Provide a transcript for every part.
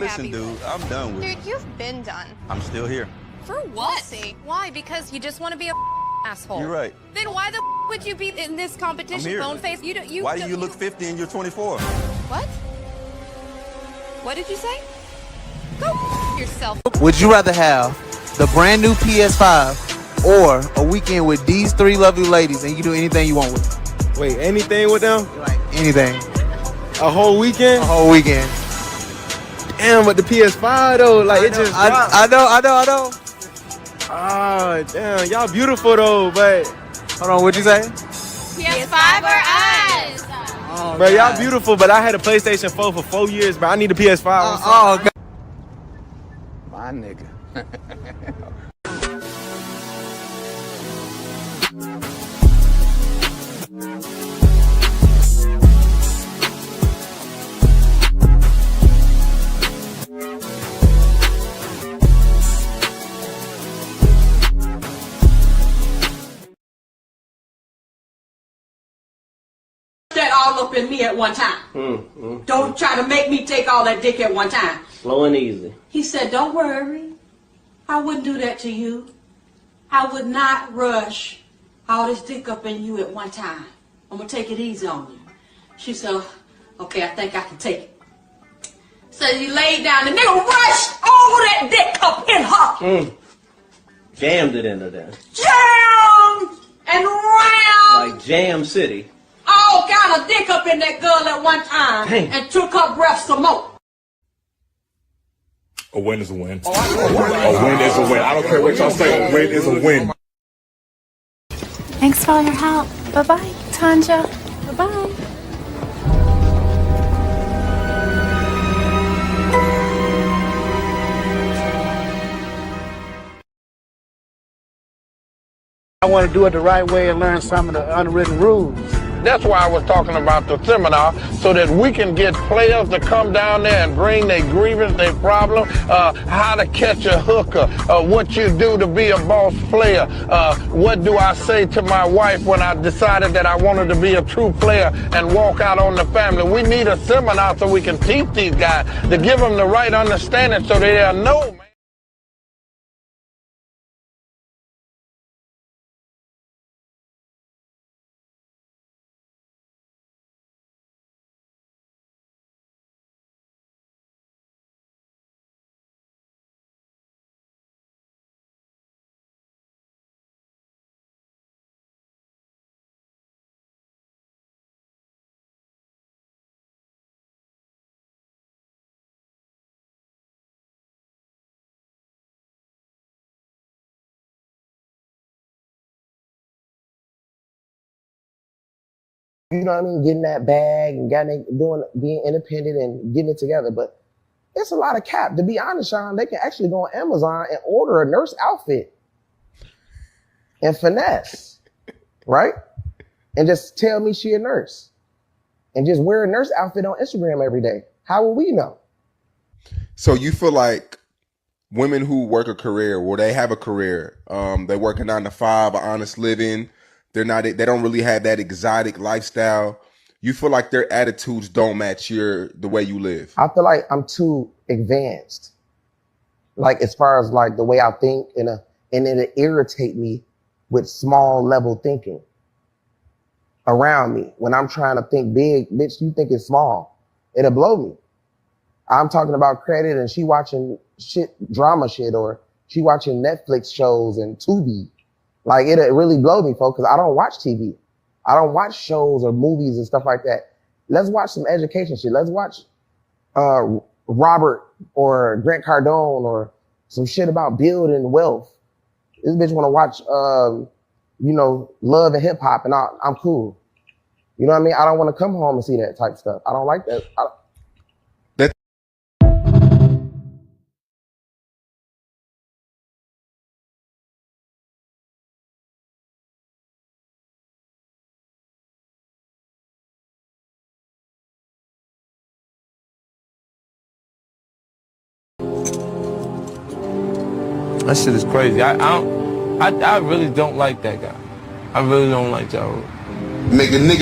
Listen, dude, I'm done with it. Dude, you've been done. I'm still here. For what? See. Why? Because you just want to be a asshole. You're right. Then why the would you be in this competition, I'm here. bone face? Why do you look 50 and you're 24? What? What did you say? Go yourself. Would you rather have the brand new PS5 or a weekend with these three lovely ladies and you can do anything you want with them? Wait, anything with them? Like anything. A whole weekend? A whole weekend. Damn, but the PS5 though, like it just dropped. I know. Oh, damn, y'all beautiful though, but Hold on, what'd you say? PS5 or us? Oh, bro, y'all beautiful, but I had a PlayStation 4 for 4 years, but I need a PS5. Oh, God. My nigga. That all up in me at one time. Don't try to make me take all that dick at one time. Slow and easy. He said, don't worry. I wouldn't do that to you. I would not rush all this dick up in you at one time. I'm going to take it easy on you. She said, okay, I think I can take it. So you laid down. The nigga rushed all that dick up in her. Jammed it into there. Jam and round. Like Jam City. All kind of dick up in that girl at one time. Damn. And took her breath some more. A win is a win. A win is a win. I don't care what y'all say. A win is a win. Thanks for all your help. Bye-bye, Tanja. Bye-bye. I want to do it the right way and learn some of the unwritten rules. That's why I was talking about the seminar, so that we can get players to come down there and bring their grievance, their problem, how to catch a hooker, what you do to be a boss player, what do I say to my wife when I decided that I wanted to be a true player and walk out on the family. We need a seminar so we can teach these guys to give them the right understanding so they'll know, man. You know what I mean? Getting that bag and being independent and getting it together. But it's a lot of cap. To be honest, Sean, they can actually go on Amazon and order a nurse outfit and finesse, right? And just tell me she a nurse and just wear a nurse outfit on Instagram every day. How will we know? So you feel like women who work a career, or they have a career, they work a 9 to 5, an honest living, they don't really have that exotic lifestyle. You feel like their attitudes don't match the way you live. I feel like I'm too advanced. Like as far as like the way I think and it'll irritate me with small level thinking around me. When I'm trying to think big, bitch, you think it's small. It'll blow me. I'm talking about credit and she watching drama shit, or she watching Netflix shows and Tubi. Like it'll really blow me, folks, because I don't watch TV. I don't watch shows or movies and stuff like that. Let's watch some education shit. Let's watch Robert or Grant Cardone or some shit about building wealth. This bitch want to watch, love and hip hop, and I'm cool. You know what I mean? I don't want to come home and see that type stuff. I don't like that. That shit is crazy. I really don't like that guy. I really don't like Ja Rule. Nigga.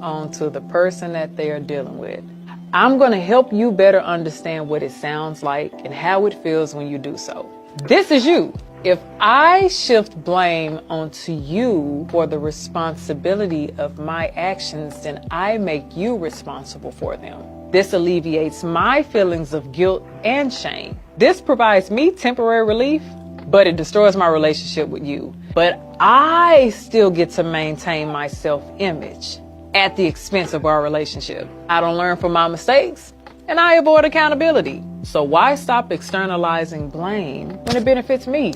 onto the person that they are dealing with. I'm going to help you better understand what it sounds like and how it feels when you do so. This is you. If I shift blame onto you for the responsibility of my actions, then I make you responsible for them. This alleviates my feelings of guilt and shame. This provides me temporary relief, but it destroys my relationship with you. But I still get to maintain my self-image at the expense of our relationship. I don't learn from my mistakes, and I avoid accountability. So why stop externalizing blame when it benefits me?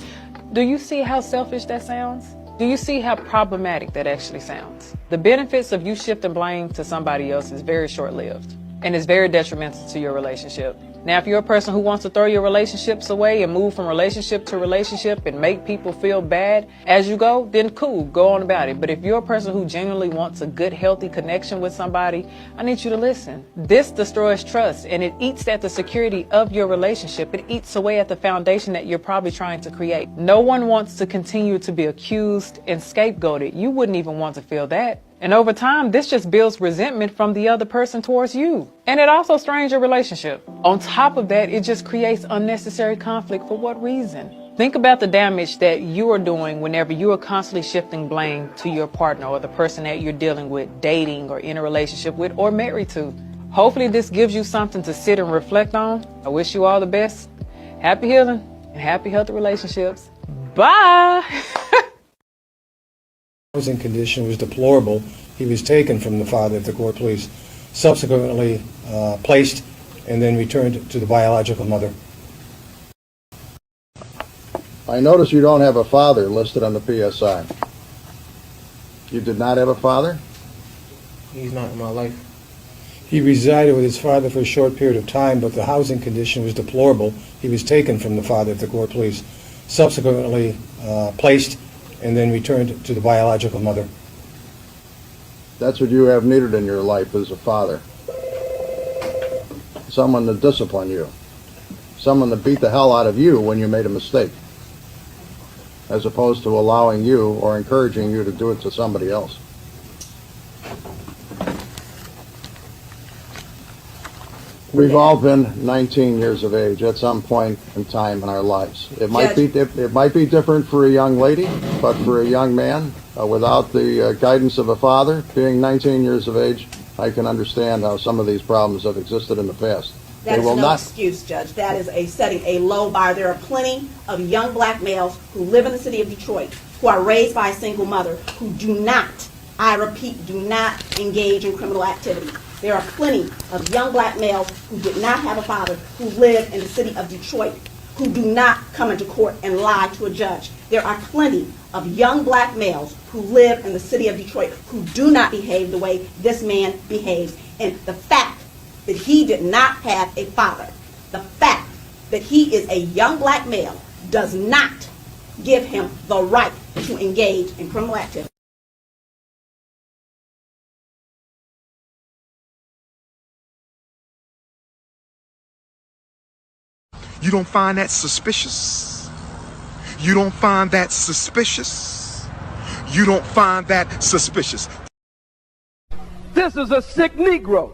Do you see how selfish that sounds? Do you see how problematic that actually sounds? The benefits of you shifting blame to somebody else is very short-lived and is very detrimental to your relationship. Now, if you're a person who wants to throw your relationships away and move from relationship to relationship and make people feel bad as you go, then cool, go on about it. But if you're a person who genuinely wants a good, healthy connection with somebody, I need you to listen. This destroys trust and it eats at the security of your relationship. It eats away at the foundation that you're probably trying to create. No one wants to continue to be accused and scapegoated. You wouldn't even want to feel that. And over time, this just builds resentment from the other person towards you. And it also strains your relationship. On top of that, it just creates unnecessary conflict. For what reason? Think about the damage that you are doing whenever you are constantly shifting blame to your partner or the person that you're dealing with, dating or in a relationship with or married to. Hopefully this gives you something to sit and reflect on. I wish you all the best. Happy healing and happy healthy relationships. Bye. Housing condition was deplorable. He was taken from the father at the court police, subsequently placed and then returned to the biological mother. I notice you don't have a father listed on the PSI. You did not have a father? He's not in my life. He resided with his father for a short period of time, but the housing condition was deplorable. He was taken from the father at the court police, subsequently placed and then returned to the biological mother. That's what you have needed in your life as a father. Someone to discipline you. Someone to beat the hell out of you when you made a mistake, as opposed to allowing you or encouraging you to do it to somebody else. We've all been 19 years of age at some point in time in our lives. It might be different for a young lady, but for a young man, without the guidance of a father, being 19 years of age, I can understand how some of these problems have existed in the past. That is no excuse, Judge. That is setting a low bar. There are plenty of young black males who live in the city of Detroit, who are raised by a single mother, who do not, I repeat, do not engage in criminal activity. There are plenty of young black males who did not have a father, who live in the city of Detroit, who do not come into court and lie to a judge. There are plenty of young black males who live in the city of Detroit who do not behave the way this man behaves. And the fact that he did not have a father, the fact that he is a young black male, does not give him the right to engage in criminal activity. You don't find that suspicious? You don't find that suspicious? You don't find that suspicious? This is a sick Negro.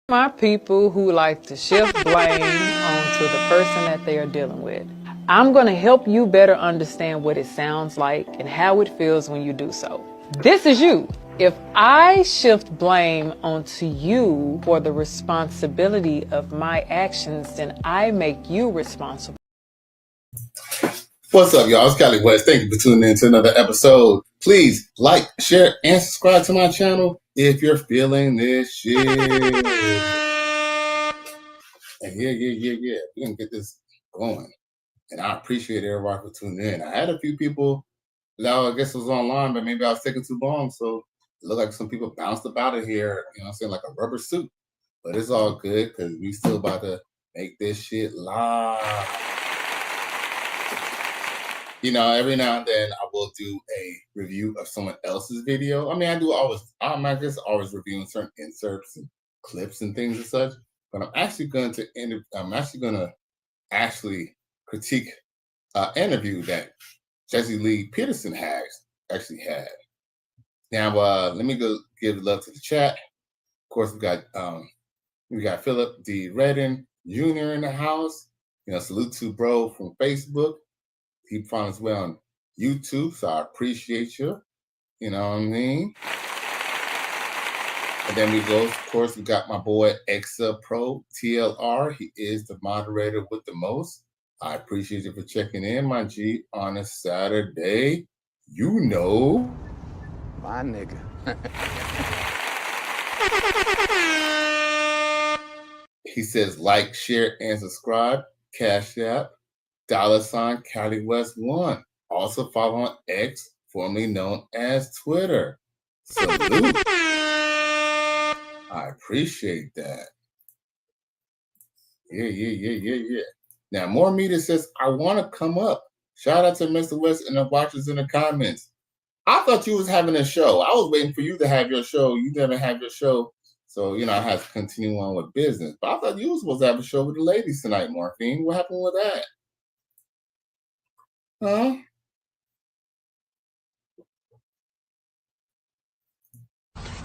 My people who like to shift blame onto the person that they are dealing with. I'm going to help you better understand what it sounds like and how it feels when you do so. This is you. If I shift blame onto you for the responsibility of my actions, then I make you responsible. What's up, y'all? It's Cali West. Thank you for tuning in to another episode. Please like, share, and subscribe to my channel if you're feeling this shit. And yeah. We're going to get this going. And I appreciate everybody for tuning in. I had a few people that I guess was online, but maybe I was taking too long. So look like some people bounced up out of here, you know what I'm saying, like a rubber suit. But it's all good because we still about to make this shit live. You know, every now and then I will do a review of someone else's video. I mean, I'm just always reviewing certain inserts and clips and things and such. But I'm actually going to critique an interview that Jesse Lee Peterson actually had. Now, let me go give love to the chat. Of course, we got Philip D. Redden Jr. in the house. You know, salute to bro from Facebook. He found us well on YouTube, so I appreciate you. You know what I mean? And then of course, we got my boy Exa Pro TLR. He is the moderator with the most. I appreciate you for checking in, my G, on a Saturday. You know. My nigga. He says, like, share, and subscribe. Cash App, $ Cali West 1. Also follow on X, formerly known as Twitter. Salute. I appreciate that. Yeah. Now, more media says, I want to come up. Shout out to Mr. West and the watchers in the comments. I thought you was having a show. I was waiting for you to have your show. You didn't have your show. So, you know, I had to continue on with business. But I thought you was supposed to have a show with the ladies tonight, Morphine. What happened with that? Huh?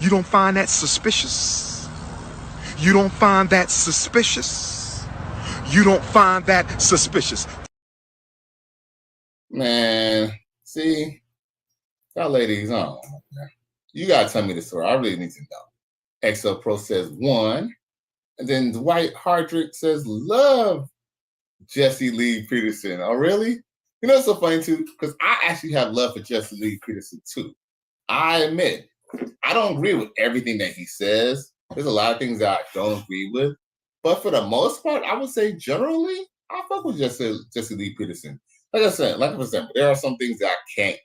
You don't find that suspicious? You don't find that suspicious? You don't find that suspicious? Man, see, y'all ladies, you gotta tell me the story. I really need to know. XO Pro says 1, and then Dwight Hardrick says love Jesse Lee Peterson. Oh, really? You know, it's so funny too, because I actually have love for Jesse Lee Peterson too. I admit, I don't agree with everything that he says. There's a lot of things that I don't agree with, but for the most part, I would say generally, I fuck with Jesse Lee Peterson. Like I said, there are some things that I can't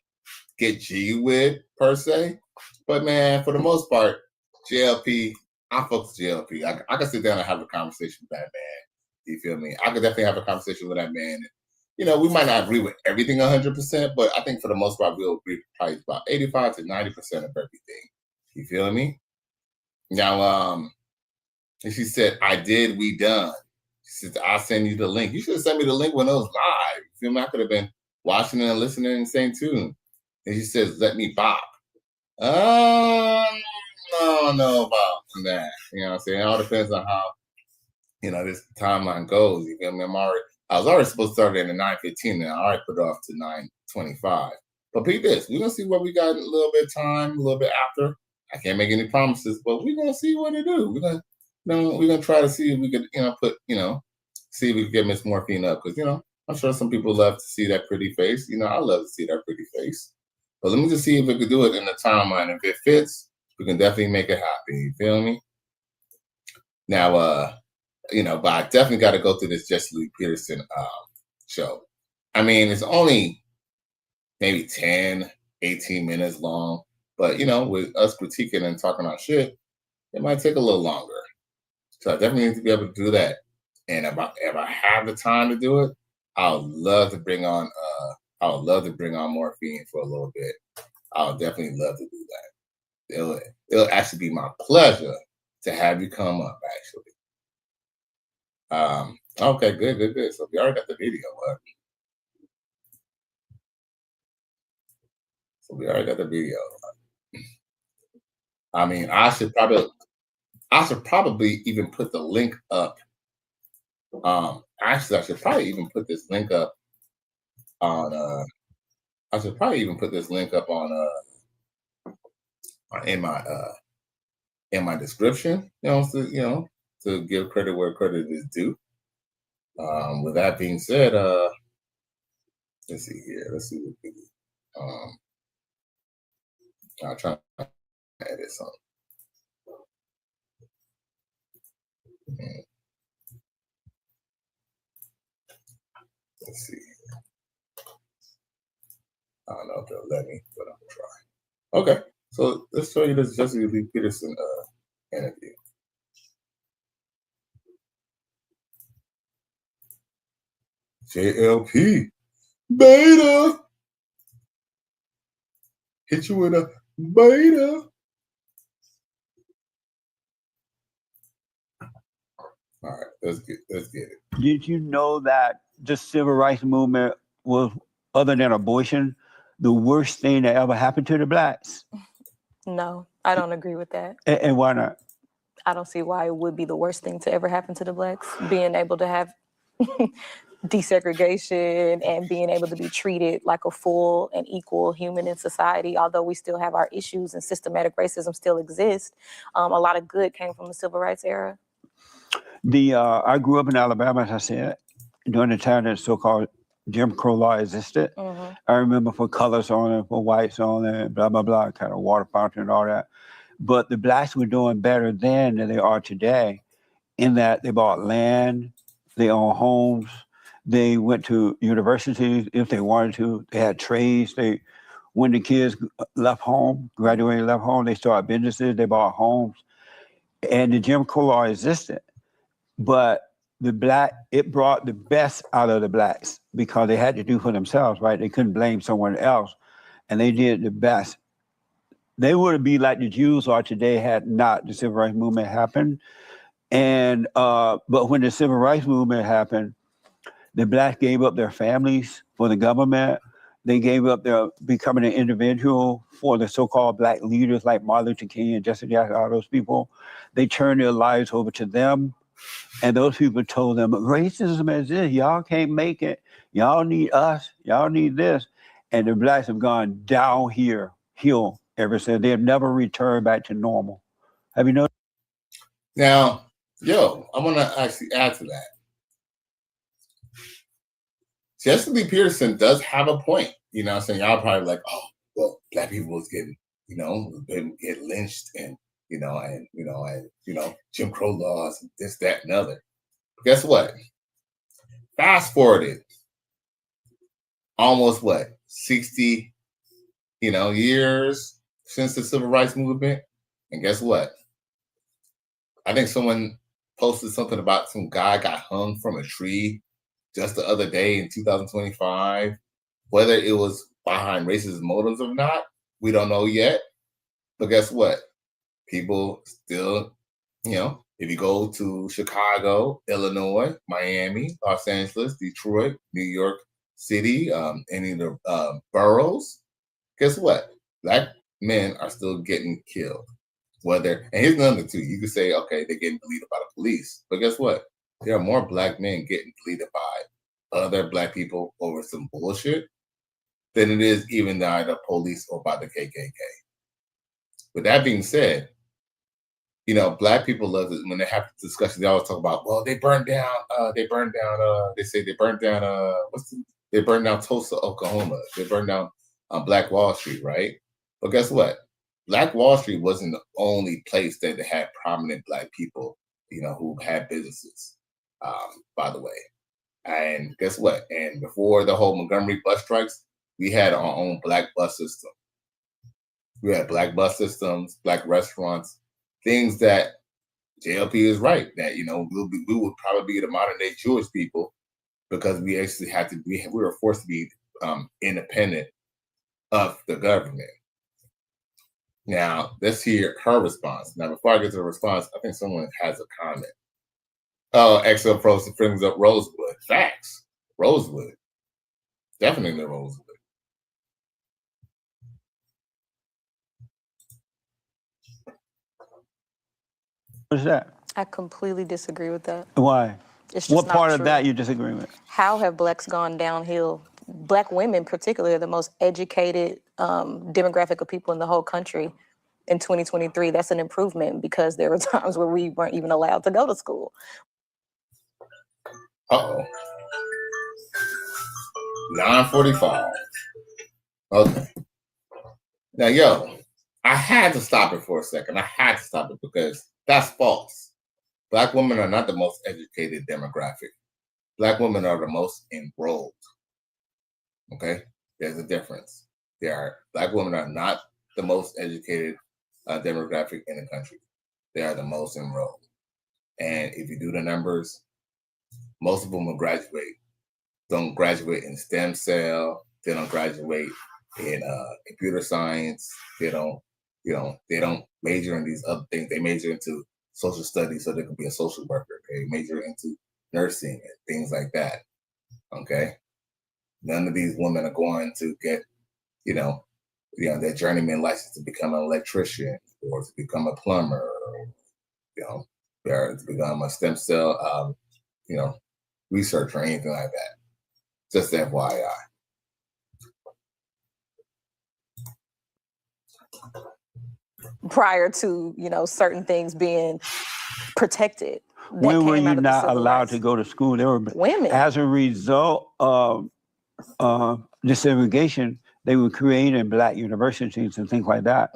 get G with per se, but man, for the most part, JLP, I fuck with JLP. I can sit down and have a conversation with that man. You feel me? I could definitely have a conversation with that man. You know, we might not agree with everything 100%, but I think for the most part, we'll agree probably about 85 to 90% of everything. You feel me? Now, and she said, I did, we done. She said, I'll send you the link. You should have sent me the link when it was live. You feel me? I could have been watching and listening and saying tune. And she says, let me bop. I don't know about that. You know what I'm saying? It all depends on how, you know, this timeline goes. You feel me? I was already supposed to start it at 9:15, and I already put it off to 9:25. But peep this, we're gonna see what we got in a little bit of time, a little bit after. I can't make any promises, but we're gonna see what to do. We're gonna try to see if we could, see if we can get Miss Morphine up, because I'm sure some people love to see that pretty face. I love to see that pretty face. But let me just see if we could do it in the timeline. If it fits, we can definitely make it happen. You feel me? Now, but I definitely got to go through this Jesse Lee Peterson show. I mean, it's only maybe 10, 18 minutes long. But, with us critiquing and talking our shit, it might take a little longer. So I definitely need to be able to do that. And if I have the time to do it, I would love to bring on Morphine for a little bit. I would definitely love to do that. It'll actually be my pleasure to have you come up, actually. Okay, good. So we already got the video up. I mean, I should probably even put the link up. Actually, I should probably even put this link up on. In my description. To give credit where credit is due. With that being said, let's see here. Let's see what we do. I'll try to edit something. Let's see. I don't know if they'll let me, but I'll try. Okay, So let's show you this Jesse Lee Peterson interview. JLP beta hit you with a beta. All right, let's get it. Did you know that the civil rights movement was, other than abortion, the worst thing that ever happened to the blacks? No, I don't agree with that. And why not? I don't see why it would be the worst thing to ever happen to the blacks. Being able to have desegregation and being able to be treated like a full and equal human in society, although we still have our issues and systematic racism still exists, a lot of good came from the civil rights era. I grew up in Alabama, as I said, during the time that so-called Jim Crow law existed. Mm-hmm. I remember for colors on it, for whites on it, blah, blah, blah, kind of water fountain and all that. But the blacks were doing better then than they are today, in that they bought land, they owned homes, they went to universities if they wanted to, they had trades. When the kids left home, graduated, left home, they started businesses, they bought homes. And the Jim Crow law existed. But it brought the best out of the blacks because they had to do for themselves, right? They couldn't blame someone else. And they did the best. They would be like the Jews are today had not the civil rights movement happened. And but when the civil rights movement happened, the blacks gave up their families for the government. They gave up their becoming an individual for the so-called black leaders like Martin Luther King and Jesse Jackson, all those people. They turned their lives over to them. And those people told them, racism is this, y'all can't make it. Y'all need us, y'all need this. And the blacks have gone downhill ever since. They have never returned back to normal. Have you noticed? Now, I want to actually add to that. Jesse Lee Peterson does have a point. You know what I'm saying? Y'all probably like, oh, well, black people was getting, get lynched and Jim Crow laws, and this, that, and other. But guess what? Fast forwarded almost 60, years since the civil rights movement. And guess what? I think someone posted something about some guy got hung from a tree just the other day in 2025. Whether it was behind racist motives or not, we don't know yet. But guess what? People still, if you go to Chicago, Illinois, Miami, Los Angeles, Detroit, New York City, any of the boroughs, guess what? Black men are still getting killed. And here's another too. You could say, okay, they're getting deleted by the police. But guess what? There are more black men getting deleted by other black people over some bullshit than it is even by the police or by the KKK. With that being said, black people love it when they have discussions. They always talk about, well, they burned down Tulsa, Oklahoma. They burned down Black Wall Street, right? But guess what? Black Wall Street wasn't the only place that had prominent black people, who had businesses, by the way. And guess what? And before the whole Montgomery bus strikes, we had our own black bus system. We had black bus systems, black restaurants, things that JLP is right, that, we would probably be the modern day Jewish people because we actually we were forced to be independent of the government. Now, let's hear her response. Now, before I get to the response, I think someone has a comment. Oh, XL Pro brings up Rosewood. Facts. Rosewood. Definitely Rosewood. What's that? I completely disagree with that. Why? It's just what not part true. of that you disagree with? How have blacks gone downhill? Black women, particularly, are the most educated demographic of people in the whole country. In 2023, that's an improvement because there were times where we weren't even allowed to go to school. Uh-oh. 9:45. Okay. Now, I had to stop it for a second. I had to stop it because that's false. Black women are not the most educated demographic. Black women are the most enrolled. Okay? There's a difference. Black women are not the most educated demographic in the country. They are the most enrolled. And if you do the numbers, most of them will graduate. Don't graduate in stem cell. They don't graduate in computer science. They don't major in these other things. They major into social studies so they can be a social worker. They major into nursing and things like that. Okay. None of these women are going to get, their journeyman license to become an electrician or to become a plumber, or, to become a stem cell, researcher or anything like that. Just FYI. Prior to, certain things being protected. When were you not allowed to go to school? There were women. As a result of desegregation, they were creating black universities and things like that,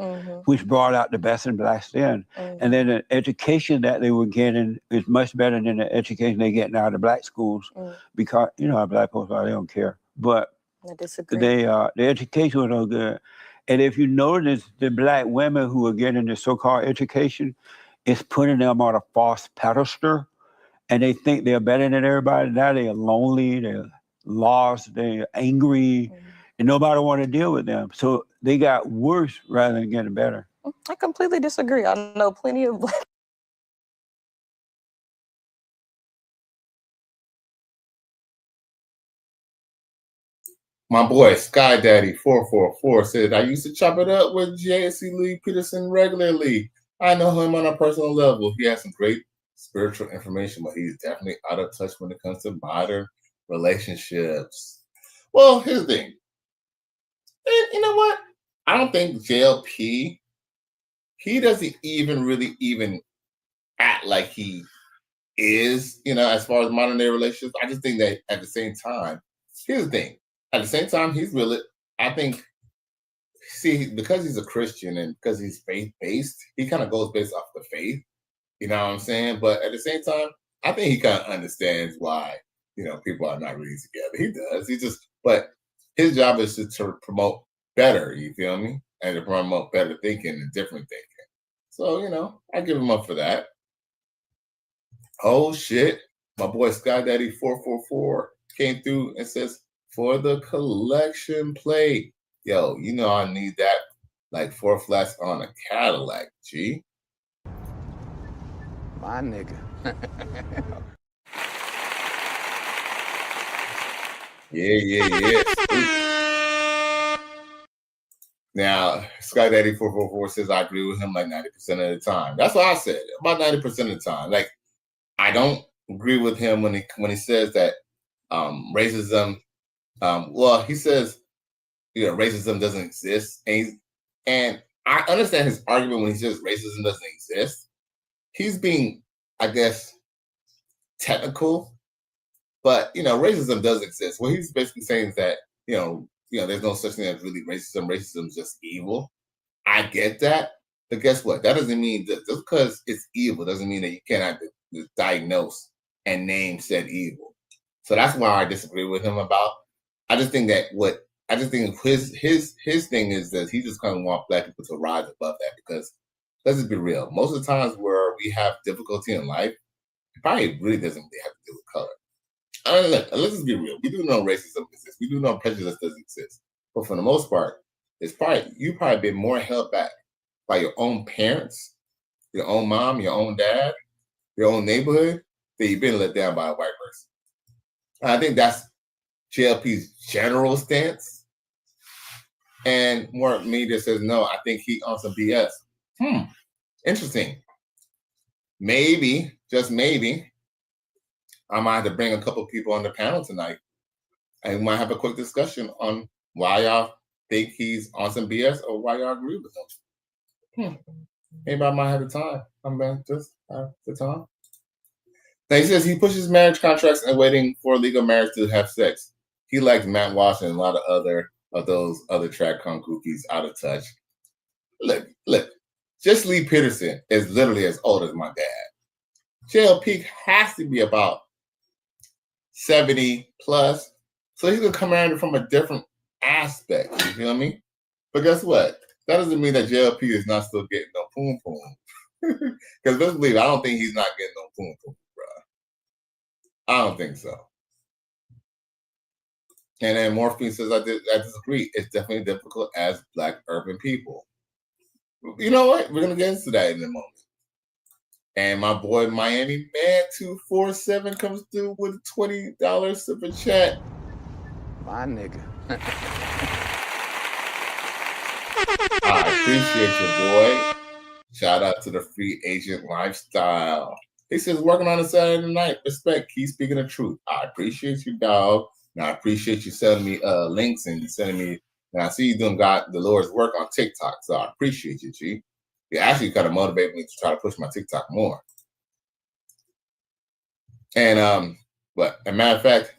which brought out the best in blacks then. And then the education that they were getting is much better than the education they're getting out of black schools, because black folks they don't care. But I disagree. the education was no good. And if you notice, the black women who are getting the so-called education, it's putting them on a false pedestal, and they think they're better than everybody. Now they're lonely, they're lost, they're angry, and nobody want to deal with them. So they got worse rather than getting better. I completely disagree. I know plenty of black. My boy Sky Daddy 444 said, I used to chop it up with JLC Lee Peterson regularly. I know him on a personal level. He has some great spiritual information, but he's definitely out of touch when it comes to modern relationships. Well, here's the thing. And you know what? I don't think JLP, he doesn't even act like he is, as far as modern day relationships. I just think that at the same time, here's the thing. At the same time, he's really, I think, because he's a Christian and because he's faith-based, he kind of goes based off the faith. You know what I'm saying? But at the same time, I think he kind of understands why, people are not really together. He does. But his job is to promote better, you feel me? And to promote better thinking and different thinking. So, I give him up for that. Oh, shit. My boy Sky Daddy 444 came through and says, for the collection plate. Yo, I need that like 4 flats on a Cadillac, G. My nigga. Yeah. Now, Sky Daddy 444 says I agree with him like 90% of the time. That's what I said. About 90% of the time. Like, I don't agree with him when he says that racism. He says, racism doesn't exist, and I understand his argument when he says racism doesn't exist. He's being, I guess, technical, but racism does exist. What he's basically saying is that there's no such thing as really racism. Racism is just evil. I get that, but guess what? That doesn't mean that just because it's evil doesn't mean that you cannot diagnose and name said evil. So that's why I disagree with him about. I just think his thing is that he just kind of want black people to rise above that, because let's just be real. Most of the times where we have difficulty in life, it probably really doesn't really have to do with color. Let's just be real. We do know racism exists. We do know prejudice doesn't exist. But for the most part, you've probably been more held back by your own parents, your own mom, your own dad, your own neighborhood, than you've been let down by a white person. And I think that's JLP's general stance. And more media says, no, I think he on some BS. Interesting. Maybe, just maybe, I might have to bring a couple people on the panel tonight, and we might have a quick discussion on why y'all think he's on some BS or why y'all agree with him. Maybe I might have the time. Just have the time. Now, he says he pushes marriage contracts and waiting for legal marriage to have sex. He likes Matt Walsh and a lot of those other track groupies out of touch. Look, just Lee Peterson is literally as old as my dad. JLP has to be about 70 plus. So he's gonna come around from a different aspect, you feel me? But guess what? That doesn't mean that JLP is not still getting no poom poom. Because let's believe, I don't think he's not getting no poom poom, bro. I don't think so. And then Morphine says, I disagree. It's definitely difficult as Black urban people. You know what? We're gonna get into that in a moment. And my boy Miami Man 247 comes through with a $20 super chat. My nigga. I appreciate you, boy. Shout out to the free agent lifestyle. He says, working on a Saturday night. Respect. Keep speaking the truth. I appreciate you, dog. And I appreciate you sending me links and sending me. And I see you doing God the Lord's work on TikTok. So I appreciate you, G. You actually kind of motivate me to try to push my TikTok more. And but as a matter of fact,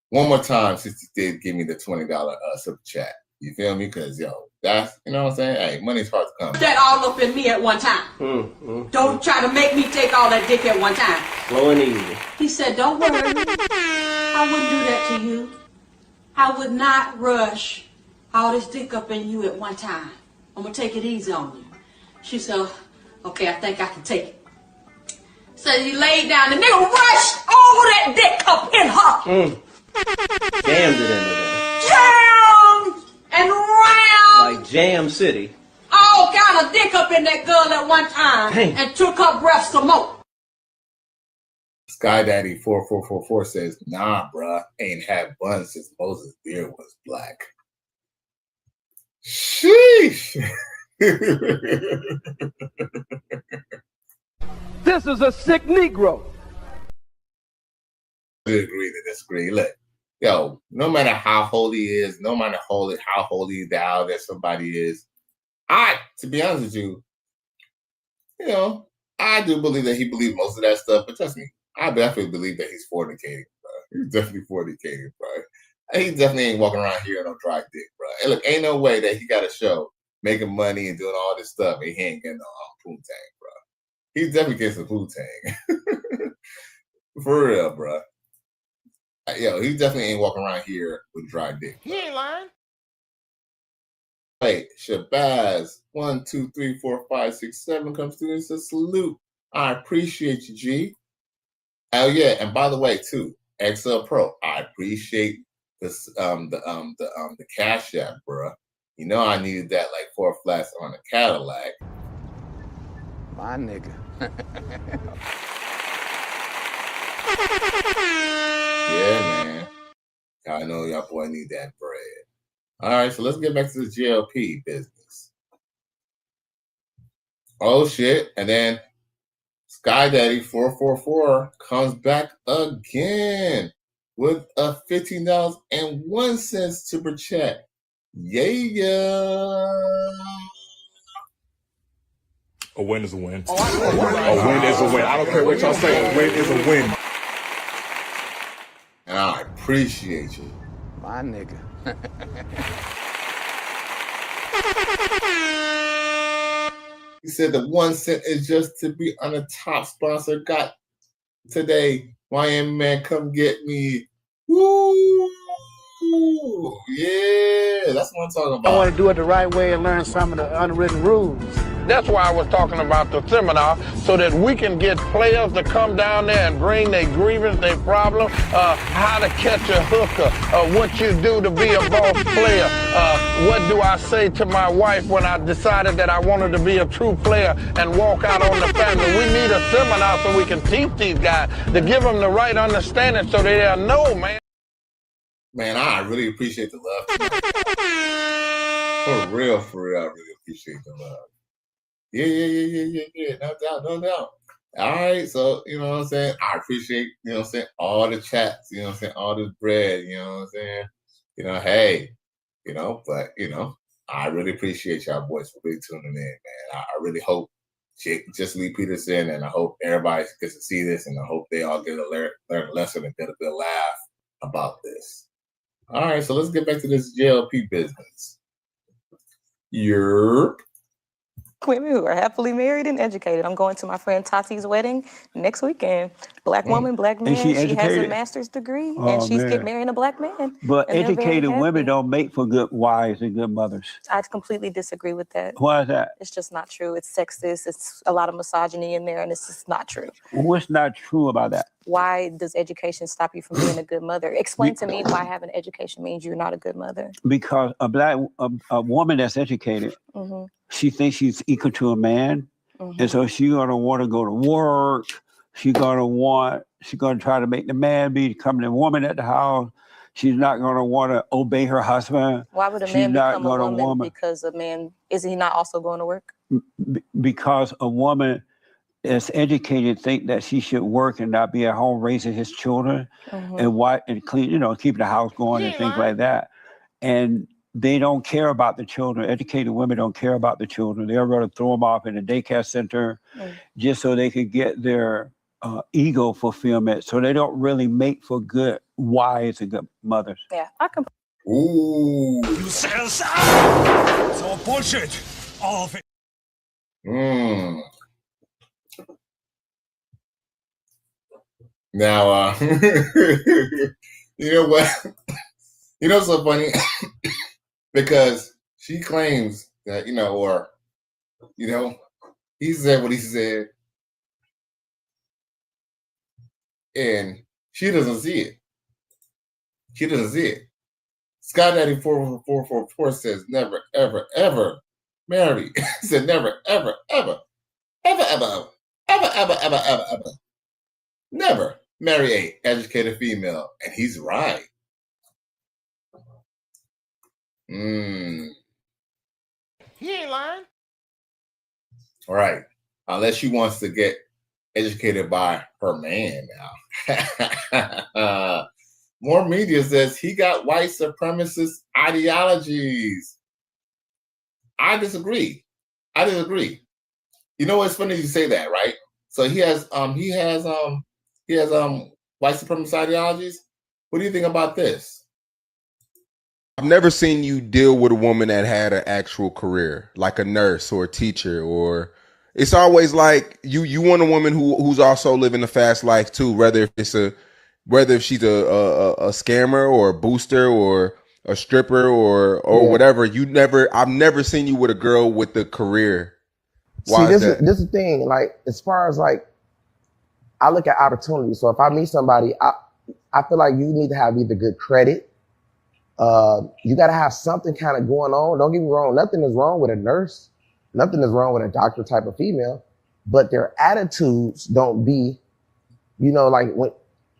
one more time, since you did give me the $20 super chat. You feel me? Because yo, that's, you know what I'm saying? Hey, money's hard to come. Put that all up in me at one time. Don't try to make me take all that dick at one time. Slow and easy. He said, don't worry. I wouldn't do that to you. I would not rush all this dick up in you at one time. I'm going to take it easy on you. She said, okay, I think I can take it. So he laid down. The nigga rushed all that dick up in her. Jammed it into there. Jammed and round. Like Jam City. All kind of dick up in that girl at one time. Dang. And took her breath some more. Sky Daddy 4444 says, nah, bruh, ain't had buns since Moses' beard was black. Sheesh. This is a sick Negro. I agree to disagree. Look, yo, no matter how holy he is, no matter how holy thou that somebody is, to be honest with you, you know, I do believe that he believed most of that stuff, but trust me, I definitely believe that he's fornicating, bro. He's definitely fornicating, bro. He definitely ain't walking around here on no dry dick, bro. And look, ain't no way that he got a show making money and doing all this stuff and he ain't getting no poontang, bro. He's definitely getting some poontang. For real, bro. Yo, he definitely ain't walking around here with dry dick. He ain't lying. Hey, Shabazz, 1, 2, 3, 4, 5, 6, 7 comes through and says salute. I appreciate you, G. Oh yeah, and by the way, too, XL Pro, I appreciate this the Cash App, bro. You know I needed that like 4 flats on a Cadillac. My nigga. Yeah, man. I know y'all boy need that bread. All right, so let's get back to the JLP business. Oh shit! And then Sky Daddy 444 comes back again with a $15.01 super chat. Yeah. A win is a win. A win is a win. I don't care what y'all say. A win is a win. And I appreciate you. My nigga. He said the 1 cent is just to be on the top sponsor. Got today. YM man, come get me. Woo! Yeah, that's what I'm talking about. I want to do it the right way and learn some of the unwritten rules. That's why I was talking about the seminar, so that we can get players to come down there and bring their grievance, their problem, how to catch a hooker, what you do to be a boss player, what do I say to my wife when I decided that I wanted to be a true player and walk out on the family. We need a seminar so we can teach these guys to give them the right understanding so they'll know, man. Man, I really appreciate the love. For real, I really appreciate the love. Yeah. No doubt. All right, so, you know what I'm saying? I appreciate, you know what I'm saying, all the chats, you know what I'm saying, all this bread, you know what I'm saying? You know, hey, you know, but, you know, I really appreciate y'all boys for really tuning in, man. I really hope just Lee Peterson, and I hope everybody gets to see this, and I hope they all get learn a lesson and get a good laugh about this. All right, so let's get back to this JLP business. Yerp. women who are happily married and educated. I'm going to my friend Tati's wedding next weekend. Black woman, black man. And she She has a educated? master's degree, and Oh, she's man. marrying a black man. But and they're very educated women happy. don't make for good wives and good mothers. I completely disagree with that. Why is that? It's just not true. It's sexist. It's a lot of misogyny in there, and it's just not true. What's not true about that? Why does education stop you from being a good mother? Explain to me why having education means you're not a good mother. Because a woman that's educated, Mm-hmm. she thinks she's equal to a man, Mhm. and so she's gonna want to go to work. She's gonna try to make the man be becoming a woman at the house. She's not gonna want to obey her husband. Why would a She's man not become a gonna woman because a man, is he not also going to work? Because a woman that's educated think that she should work and not be at home raising his children Mhm. and clean, keep the house going and things like that. And they don't care about the children. Educated women don't care about the children. They're going to throw them off in a daycare center just so they could get their ego fulfillment. So they don't really make for good wives and good mothers. Yeah, I can. Ooh. You sell it's all bullshit. All of it. Now, you know what? You know what's so funny? Because she claims that, he said what he said, and she doesn't see it. She doesn't see it. Scott Daddy 4444 says never, ever, ever marry. He said never, ever, ever, ever, ever, ever, ever, ever, ever, ever, never marry a educated female. And he's right. He ain't lying. All right. Unless she wants to get educated by her man now. More media says he got white supremacist ideologies. I disagree. You know, it's funny you say that, right? So he has white supremacist ideologies. What do you think about this? I've never seen you deal with a woman that had an actual career, like a nurse or a teacher, or it's always like you want a woman who's also living a fast life too, whether if she's a scammer or a booster or a stripper or whatever. I've never seen you with a girl with a career. Why is that? This is the thing. Like, as far as like, I look at opportunity. So if I meet somebody, I feel like you need to have either good credit. You got to have something kind of going on. Don't get me wrong. Nothing is wrong with a nurse. Nothing is wrong with a doctor type of female, but their attitudes don't be, like when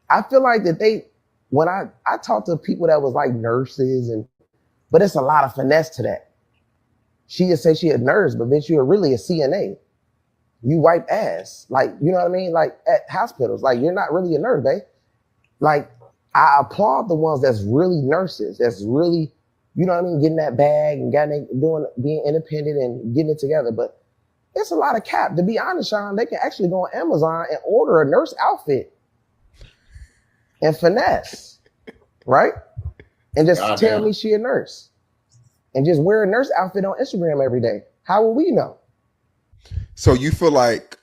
I feel like that when I talk to people that was like nurses but it's a lot of finesse to that. She just say she a nurse, but bitch, you're really a CNA. You wipe ass. Like, you know what I mean? Like at hospitals, like you're not really a nurse, babe. Like, I applaud the ones that's really nurses, that's really, you know what I mean, getting that bag and being independent and getting it together. But it's a lot of cap. To be honest, Sean, they can actually go on Amazon and order a nurse outfit and finesse, right? And just tell me she a nurse and just wear a nurse outfit on Instagram every day. How will we know? So you feel like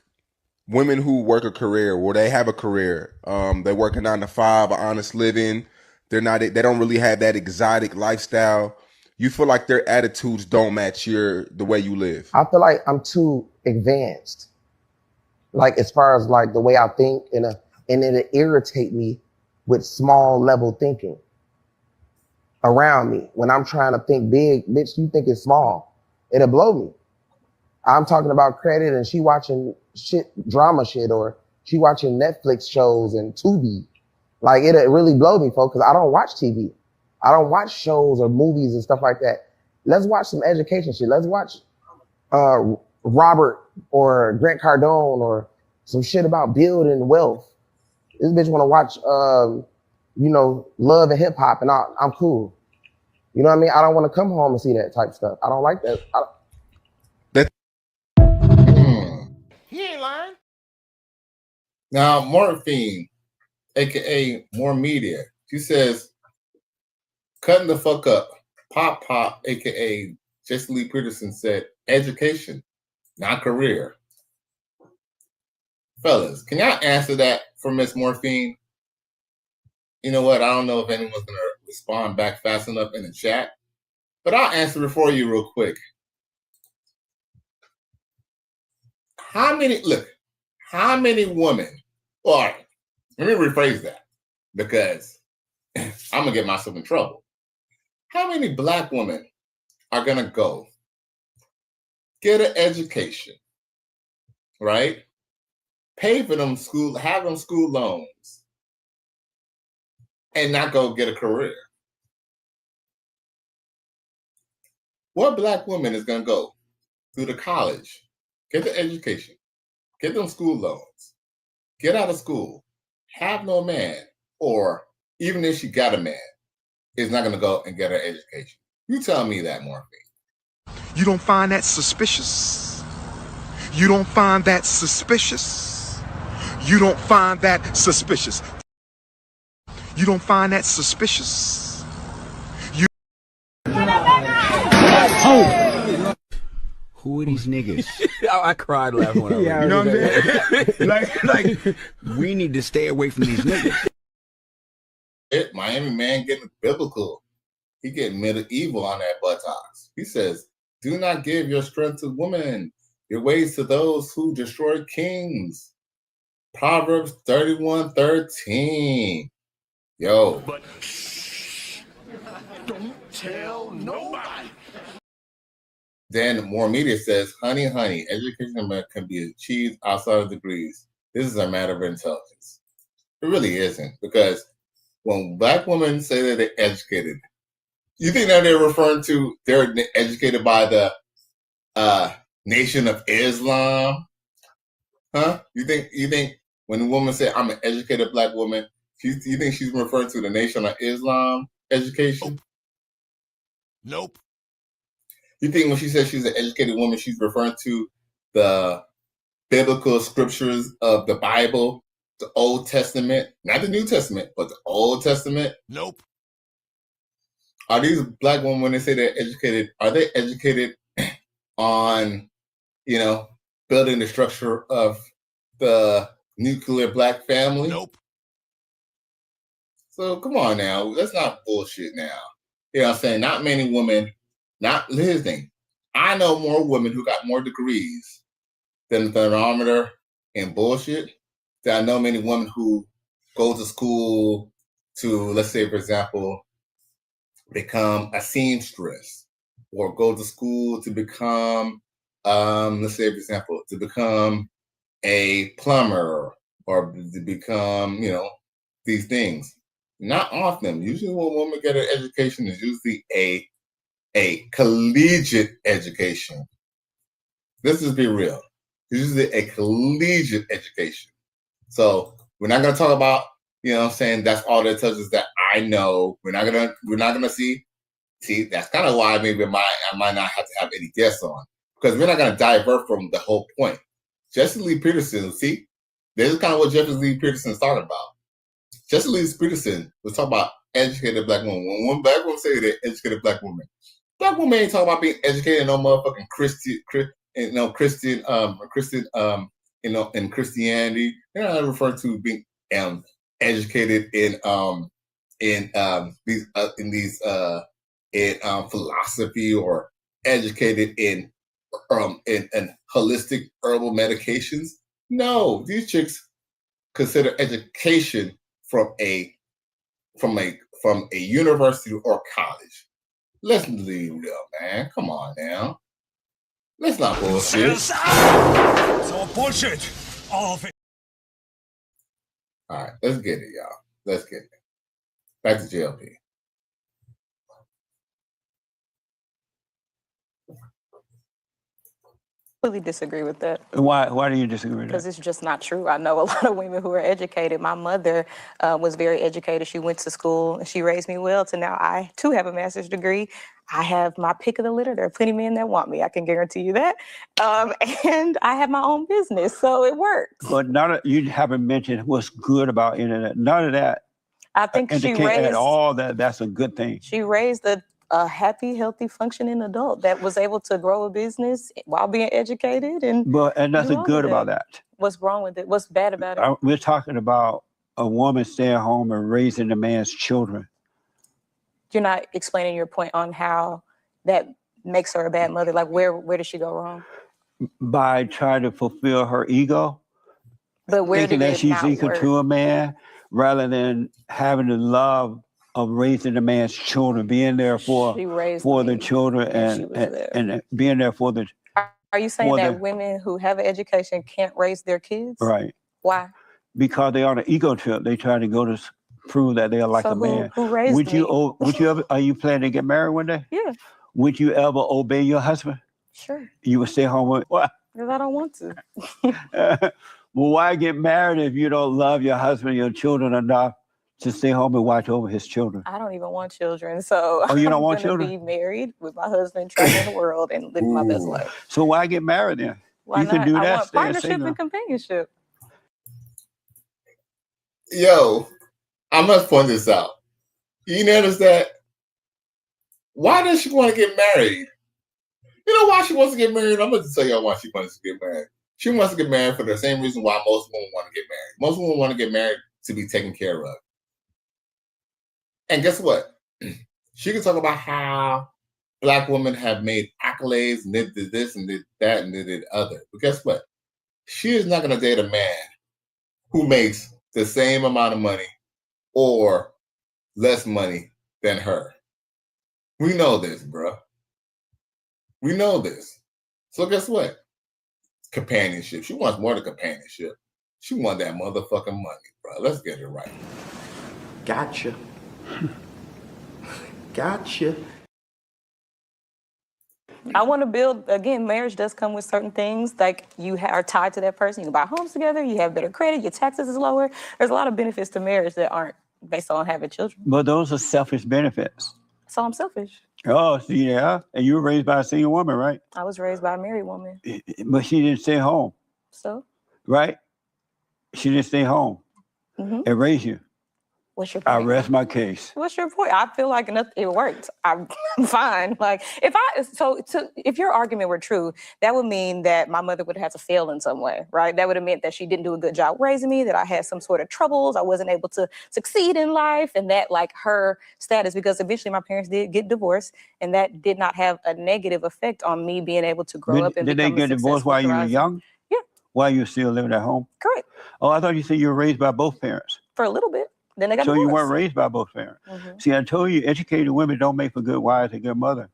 women who work a career, they have a career, they work a 9 to 5, an honest living. They don't really have that exotic lifestyle. You feel like their attitudes don't match the way you live. I feel like I'm too advanced. Like, as far as like the way I think, and it'll irritate me with small level thinking around me. When I'm trying to think big, bitch, you think it's small. It'll blow me. I'm talking about credit and she watching drama shit, or she watching Netflix shows and Tubi. Like, it really blow me, folks, because I don't watch TV. I don't watch shows or movies and stuff like that. Let's watch some education shit. Let's watch Robert or Grant Cardone or some shit about building wealth. This bitch want to watch, love and hip hop, and I'm cool. You know what I mean? I don't want to come home and see that type stuff. I don't like that. He ain't lying. Now, Morphine, aka More Media, she says, cutting the fuck up. Pop, aka Lee Peterson said, education. not career. Fellas, can y'all answer that for Miss Morphine? You know what? I don't know if anyone's going to respond back fast enough in the chat, but I'll answer it for you real quick. How many women, or let me rephrase that because I'm going to get myself in trouble. How many black women are going to go get an education, right? Pay for them school, have them school loans, and not go get a career? What black woman is going to go through the college, get the education, get them school loans, get out of school, have no man, or even if she got a man, is not going to go and get her education? You tell me that, Morphine. You don't find that suspicious? You don't find that suspicious? You don't find that suspicious? You don't find that suspicious? You. Oh. Who are these niggas? I cried laughing when I read it. You know what I'm saying? like, we need to stay away from these niggas. Miami man getting biblical. He getting medieval on that buttocks. He says, do not give your strength to women, your ways to those who destroy kings. Proverbs 31:13. Yo. But don't tell nobody. Then More Media says, honey, education can be achieved outside of degrees. This is a matter of intelligence. It really isn't, because when black women say that they're educated, you think that they're referring to they're educated by the Nation of Islam? Huh? You think when a woman say I'm an educated black woman, you think she's referring to the Nation of Islam education? Nope. You think when she says she's an educated woman, she's referring to the biblical scriptures of the Bible, the Old Testament, not the New Testament, but the Old Testament? Nope. Are these black women, when they say they're educated, are they educated on, building the structure of the nuclear black family? Nope. So come on now, that's not bullshit now. You know what I'm saying? Not many women, here's the thing. I know more women who got more degrees than the thermometer and bullshit. That I know many women who go to school to, let's say, for example, become a seamstress, or go to school to become, let's say, for example, to become a plumber, or to become, these things. Not often. Usually when women get an education, is usually a collegiate education. Let's just be real. It's usually a collegiate education. So we're not going to talk about, saying that's all that touches that I know. We're not gonna see. That's kind of why maybe I might not have to have any guests on, because we're not going to divert from the whole point. Jesse Lee Peterson, this is kind of what Jesse Lee Peterson is talking about. Jesse Lee Peterson was talking about educated black women. When one black woman say they're educated black woman ain't talking about being educated in no motherfucking in Christianity. They're not referring to being educated in philosophy, or educated in holistic herbal medications. No, these chicks consider education from a university or college. Let's be real, man. Come on now. Let's not bullshit. It's all bullshit. All of it. All right, let's get it, y'all. Let's get it. Back to JLP. Completely disagree with that. Why do you disagree with Because that? it's just not true. I know a lot of women who are educated. My mother was very educated. She went to school and she raised me well. So now I too have a master's degree. I have my pick of the litter. There are plenty of men that want me. I can guarantee you that. And I have my own business, so it works. But you haven't mentioned what's good about internet. None of that. I think she indicate raised at all that that's a good thing. She raised a a happy, healthy, functioning adult that was able to grow a business while being educated and And do nothing all good of about that. that. What's wrong with it? What's bad about it? We're talking about a woman staying home and raising the man's children. You're not explaining your point on how that makes her a bad mother. Like, where did she go wrong? By trying to fulfill her ego, But where thinking did that it she's not equal work? to a man, rather than having the love of raising the man's children, being there for She raised the me, children, and she was there. and being there for the. Are you saying for that the- women who have an education can't raise their kids? Right. Why? Because they on an ego trip. They try to go to prove that they are like So a man. who raised Would you me? would you ever, are you planning to get married one day? Yeah, Would you ever obey your husband? sure. You would stay home with what? Because I don't want to. Well, why get married if you don't love your husband and your children enough to stay home and watch over his children? I don't even want children, so Oh, you don't I'm want gonna children? be married with my husband, traveling the world, and living my best life. So why get married then? Why you not? can do I that. want Staying partnership single. and companionship. Yo, I must point this out. You notice that? Why does she want to get married? You know why she wants to get married? I'm going to tell y'all why she wants to get married. She wants to get married for the same reason why most women want to get married. Most women want to get married to be taken care of. And guess what? She can talk about how Black women have made accolades and did this and did that and did the other. But guess what? She is not going to date a man who makes the same amount of money or less money than her. We know this, bro. We know this. So guess what? Companionship. She wants more than companionship. She wants that motherfucking money, bro. Let's get it right. Gotcha. Gotcha. I want to build, again, marriage does come with certain things, like you are tied to that person. You can buy homes together, you have better credit, your taxes is lower. There's a lot of benefits to marriage that aren't based on having children. But those are selfish benefits. So I'm selfish. Oh, see, yeah. And you were raised by a single woman, right? I was raised by a married woman. But she didn't stay home, So, right? She didn't stay home mhm. and raise you. What's your I point? rest my case. What's your point? I feel like it worked. I'm fine. Like if your argument were true, that would mean that my mother would have to fail in some way, right? That would have meant that she didn't do a good job raising me, that I had some sort of troubles, I wasn't able to succeed in life, and that like her status, because eventually my parents did get divorced, and that did not have a negative effect on me being able to grow up and Did they become a get divorced successful, while you were thriving- young? Yeah. While you were still living at home? Correct. Oh, I thought you said you were raised by both parents. For a little bit. Then they got So divorced. you weren't raised by both parents. Mhm. See, I told you, educated women don't make for good wives and good mother.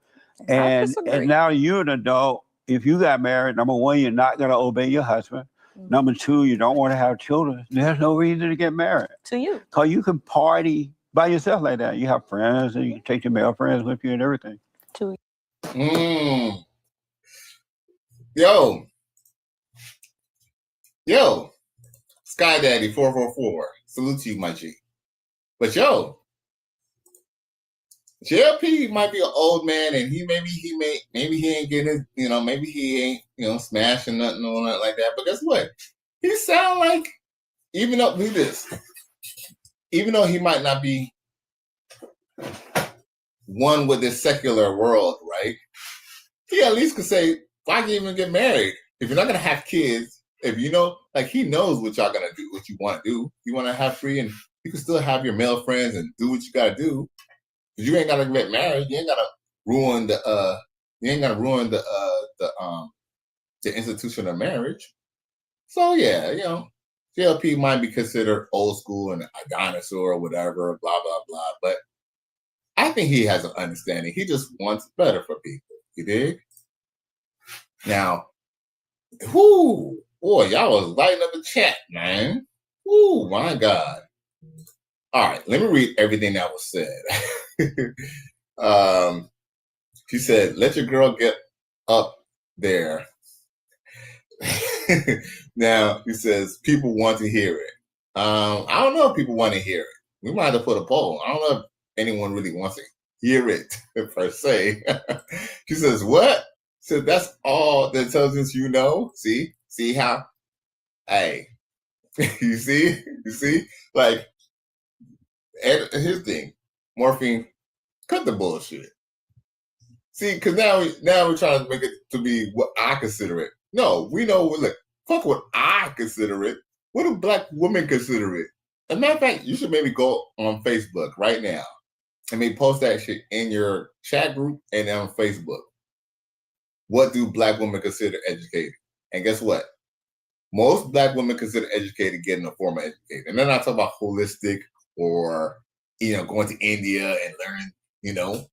And disagree. now you're an adult. If you got married, number one, you're not going to obey your husband. Mhm. Number two, you don't want to have children. There's no reason to get married. To you. Because you can party by yourself like that. You have friends and you can take your male friends with you and everything. To Yo, Sky Daddy 444. Salute to you, my G. But yo, JLP might be an old man, and maybe he ain't getting his, maybe he ain't smashing nothing or nothing like that. But guess what? He sound like even though he might not be one with this secular world, right? He at least could say, why can you even get married? If you're not gonna have kids, if you know, like he knows what y'all gonna do, what you want to do. You want to have free, and you can still have your male friends and do what you gotta do. You ain't gotta get married. You ain't gotta ruin the institution of marriage. So yeah, JLP might be considered old school and a dinosaur or whatever, blah blah blah. But I think he has an understanding. He just wants better for people. You dig? Now, boy, y'all was lighting up the chat, man. Ooh, my God. All right, let me read everything that was said. She said, let your girl get up there. Now, he says, people want to hear it. I don't know if people want to hear it. We might have to put a poll. I don't know if anyone really wants to hear it, per se. She says, what? So that's all the intelligence you know? See how? Hey, you see? Like, and here's the thing. Morphine, cut the bullshit. See, because now we're trying to make it to be what I consider it. No, we know. Look, fuck what I consider it. What do black women consider it? As a matter of fact, you should maybe go on Facebook right now and maybe post that shit in your chat group and on Facebook. What do black women consider educated? And guess what? Most black women consider educated getting a formal education. And they're not talking about holistic or, going to India and learning,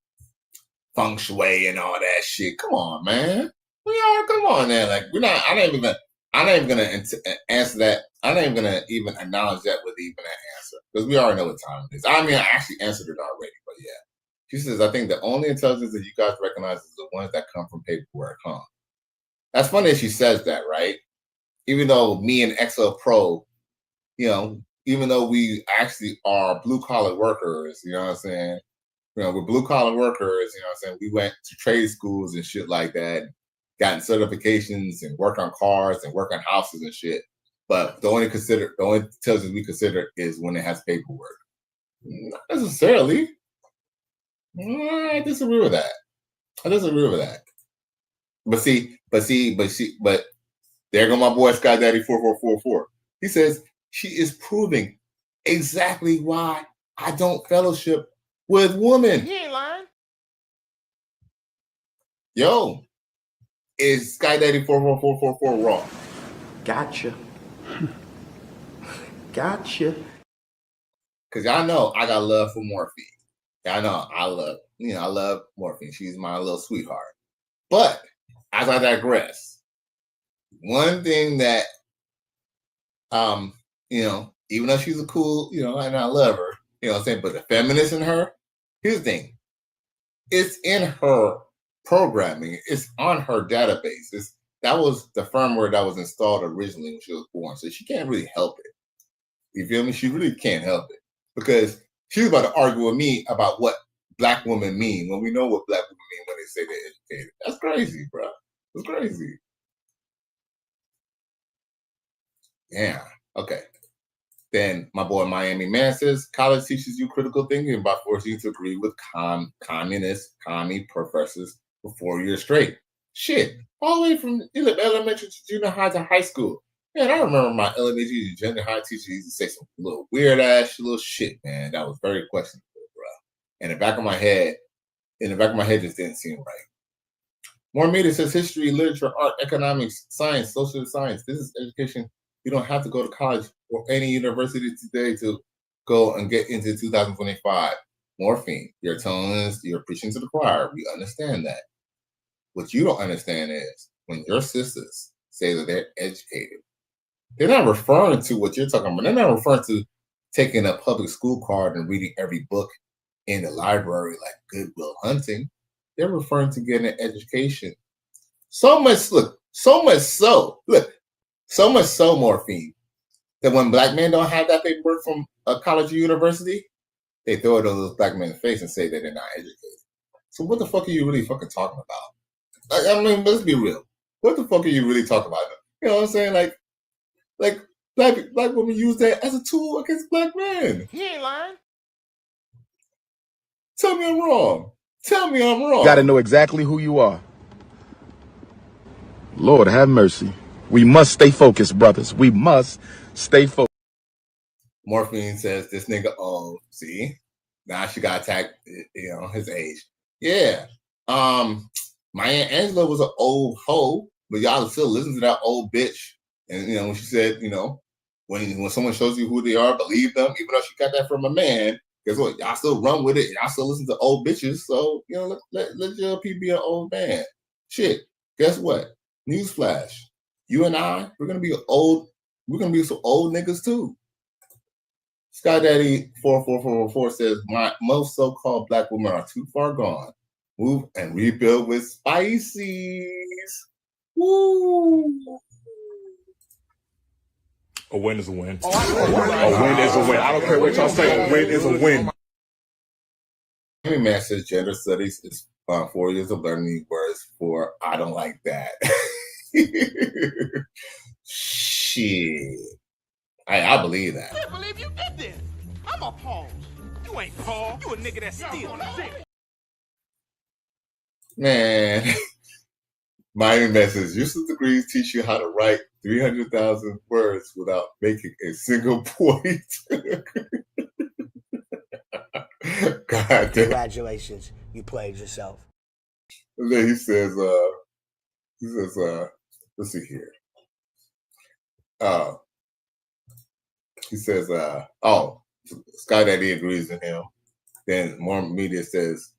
feng shui and all that shit. Come on, man. Come on now. Like, I'm not even gonna answer that. I'm not even gonna even acknowledge that with even an answer. Because we already know what time it is. I mean, I actually answered it already, but yeah. She says, I think the only intelligence that you guys recognize is the ones that come from paperwork, huh? That's funny that she says that, right? Even though me and XL Pro, even though we actually are blue collar workers, you know what I'm saying? We're blue collar workers, you know what I'm saying? We went to trade schools and shit like that, gotten certifications and work on cars and work on houses and shit. But the only intelligence we consider is when it has paperwork. Not necessarily. I disagree with that. But there go my boy Sky Daddy 4444. He says she is proving exactly why I don't fellowship with women. You ain't lying. Yo, is Sky Daddy 44444 wrong? Gotcha. Gotcha. Cause y'all know I got love for Morphine. Y'all know I love Morphine. She's my little sweetheart. But as I digress, one thing that even though she's a cool, and I love her, you know what I'm saying, but the feminist in her, here's the thing. It's in her programming. It's on her database. That was the firmware that was installed originally when she was born. So she can't really help it. You feel me? She really can't help it. Because she was about to argue with me about what black women mean when we know what black women mean when they say they're educated. That's crazy, bro. That's crazy. Yeah. Okay. Then my boy Miami Man says college teaches you critical thinking by forcing you to agree with commie professors for 4 years straight. Shit. All the way from elementary to junior high to high school. Man, I remember my elementary and junior high teacher used to say some little weird ass little shit, man. That was very questionable, bro. And in the back of my head just didn't seem right. More media says history, literature, art, economics, science, social science, business education. You don't have to go to college or any university today to go and get into 2025. Morphine, you're telling us, you're preaching to the choir. We understand that. What you don't understand is when your sisters say that they're educated, they're not referring to what you're talking about. They're not referring to taking a public school card and reading every book in the library like Good Will Hunting. They're referring to getting an education. So much so, Morphine, that when black men don't have that paperwork from a college or university, they throw it on those black men's face and say that they're not educated. So what the fuck are you really fucking talking about? Like, I mean, let's be real. What the fuck are you really talking about? You know what I'm saying? Like black women use that as a tool against black men. He ain't lying. Tell me I'm wrong. Got to know exactly who you are. Lord have mercy. We must stay focused, brothers. We must stay focused. Morphine says this nigga old. See, now she got attacked. His age. Yeah. My Aunt Angela was an old hoe, but y'all still listen to that old bitch. And when she said, when someone shows you who they are, believe them, even though she got that from a man. Guess what? Y'all still run with it. Y'all still listen to old bitches. So let JLP be an old man. Shit. Guess what? Newsflash. You and I, we're gonna be old. We're gonna be some old niggas too. Sky Daddy 4444 says most so-called black women are too far gone. Move and rebuild with spices. Woo! A win is a win. A win is a win. I don't care what y'all say. A win is a win. Miami Man says gender studies is 4 years of learning words for I don't like that. Shit. I believe that. I can't believe you did this. I'm appalled. You ain't Paul. You a nigga that's still. Man, my message. Useless degrees teach you how to write 300,000 words without making a single point. God damn. Congratulations, you played yourself. And then he says, let's see here. He says, Sky Daddy agrees with him. Then more media says,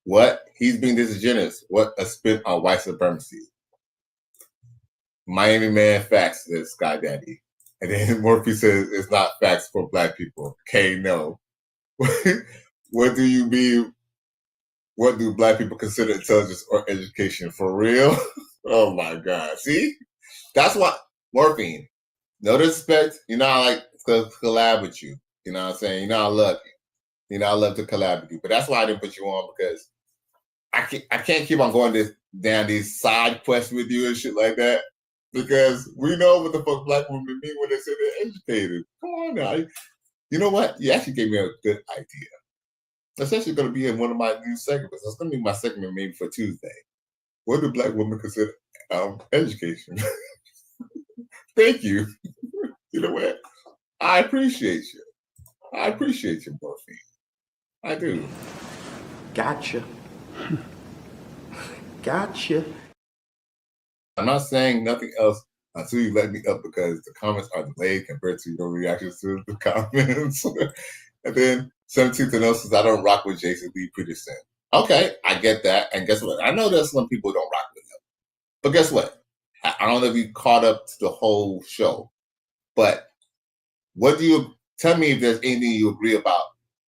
what? He's being disingenuous. What a spin on white supremacy. Miami man facts, says Sky Daddy. And then Morphe says it's not facts for black people. K no. What do you mean? What do black people consider intelligence or education? For real? Oh my God. See? That's what Morphine. No disrespect. You know, I like to collab with you. You know what I'm saying? You know, I love you. You know, I love to collab with you. But that's why I didn't put you on, because I can't keep on going down these side quests with you and shit like that. Because we know what the fuck black women mean when they say they're educated. Come on now. You know what? You actually gave me a good idea. That's actually going to be in one of my new segments. That's going to be my segment maybe for Tuesday. What do black women consider education? Thank you. You know what? I appreciate you. I appreciate you, Morphine. I do. Gotcha. Gotcha. I'm not saying nothing else until you let me up, because the comments are delayed compared to your reactions to the comments. And then 17th and else says, I don't rock with Jason Lee Peterson. Okay, I get that. And guess what? I know there's some people who don't rock with him. But guess what? I don't know if you caught up to the whole show. But what do you tell me if there's anything you agree about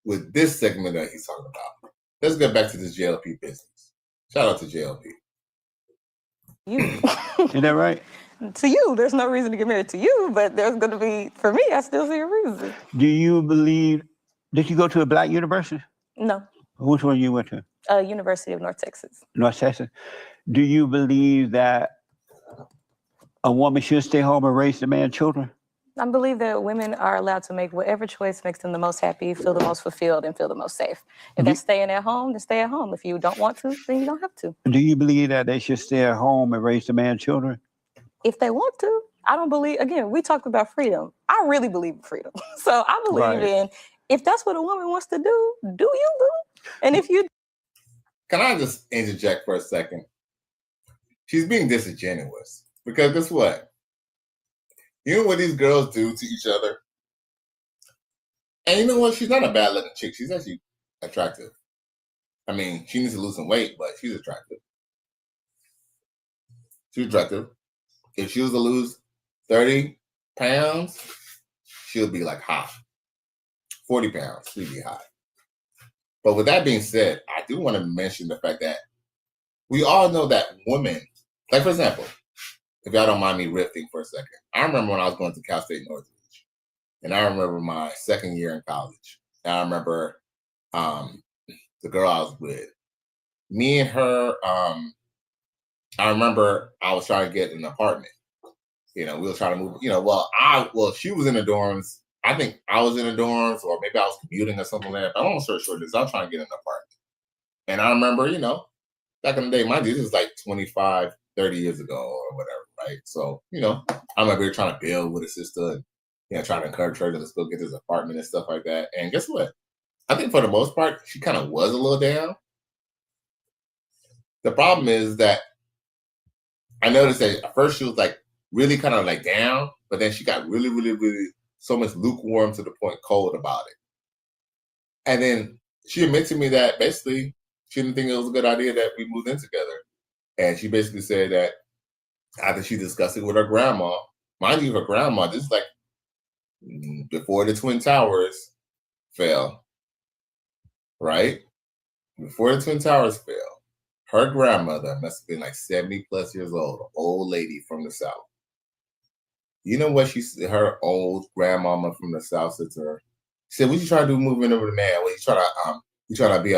with this segment that he's talking about? Let's get back to this JLP business. Shout out to JLP. You. Is that right? To you, there's no reason to get married to you, but there's going to be, for me, I still see a reason. Do you believe, did you go to a black university? No. Which one you went to? University of North Texas. North Texas. Do you believe that a woman should stay home and raise the man children? I believe that women are allowed to make whatever choice makes them the most happy, feel the most fulfilled, and feel the most safe. If they're staying at home, then stay at home. If you don't want to, then you don't have to. Do you believe that they should stay at home and raise the man children? If they want to. I don't believe, again, we talked about freedom. I really believe in freedom. So I believe in, if that's what a woman wants to do you, boo? And if you... Can I just interject for a second? She's being disingenuous. Because guess what? You know what these girls do to each other? And you know what? She's not a bad looking chick. She's actually attractive. I mean, she needs to lose some weight, but she's attractive. She's attractive. If she was to lose 30 pounds, she'll be like hot. 40 pounds, she'll be hot. But with that being said, I do want to mention the fact that we all know that women, like for example, if y'all don't mind me riffing for a second, I remember when I was going to Cal State Northridge, and I remember my second year in college. And I remember the girl I was with. Me and her, I remember I was trying to get an apartment. You know, we were trying to move, she was in the dorms. I think I was in the dorms, or maybe I was commuting or something like that. But I'm not sure this. I was trying to get an apartment. And I remember, back in the day, mind you, this was like 25, 30 years ago or whatever, right? So, I remember trying to build with a sister and, trying to encourage her to let's go get this apartment and stuff like that. And guess what? I think for the most part, she kind of was a little down. The problem is that I noticed that at first she was like really kind of like down, but then she got really, really, really so much lukewarm to the point cold about it. And then she admitted to me that basically she didn't think it was a good idea that we moved in together. And she basically said that after she discussed it with her grandma, mind you, her grandma, this is like before the Twin Towers fell, right? Before the Twin Towers fell, her grandmother must have been like 70 plus years old, an old lady from the South. You know what her old grandmama from the South said to her? She said, "What you trying to do moving over the man? Well, you trying to be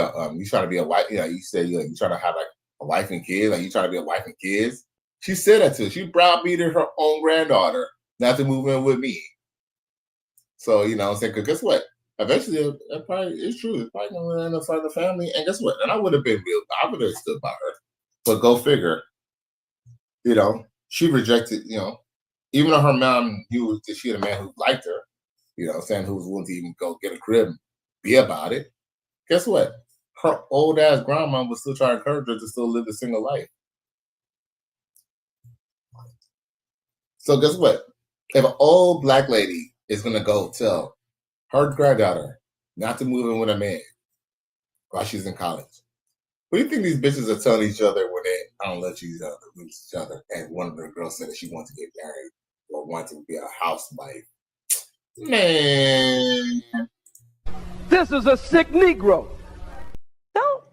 a wife, you said you trying to have like a wife and kids, like you trying to be a wife and kids." She said that to her. She browbeated her own granddaughter not to move in with me. So, I'm saying, because guess what? Eventually, it's true. It's probably going to end up starting a family. And guess what? And I would have been real. I would have stood by her. But go figure, she rejected, even though her mom knew that she had a man who liked her, saying who was willing to even go get a crib and be about it. Guess what? Her old ass grandma was still trying to encourage her to still live a single life. So guess what? If an old black lady is gonna go tell her granddaughter not to move in with a man while she's in college, what do you think these bitches are telling each other when they don't let each other? And one of the girls said that she wanted to get married or wanted to be a housewife. Man, This is a sick Negro.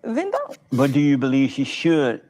Then don't. But do you believe she should,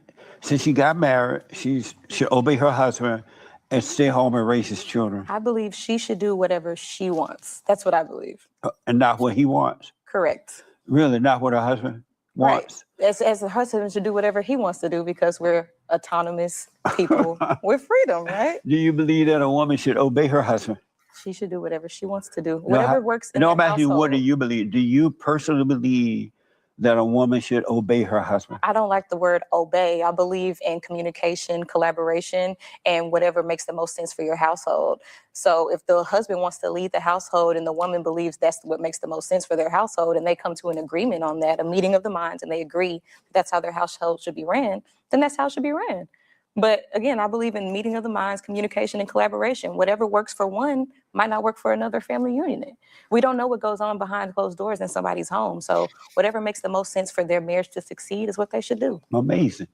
since she got married, she should obey her husband and stay home and raise his children? I believe she should do whatever she wants. That's what I believe. And not what he wants? Correct. Really, not what her husband wants? Right. As the husband should do whatever he wants to do because we're autonomous people with freedom, right? Do you believe that a woman should obey her husband? She should do whatever she wants to do. Whatever works in the I'm asking you, household. what do you believe? Do you personally believe that a woman should obey her husband? I don't like the word obey. I believe in communication, collaboration, and whatever makes the most sense for your household. So if the husband wants to lead the household and the woman believes that's what makes the most sense for their household and they come to an agreement on that, a meeting of the minds, and they agree that's how their household should be ran, then that's how it should be ran. But again, I believe in meeting of the minds, communication, and collaboration. Whatever works for one might not work for another family unit. We don't know what goes on behind closed doors in somebody's home. So whatever makes the most sense for their marriage to succeed is what they should do. Amazing.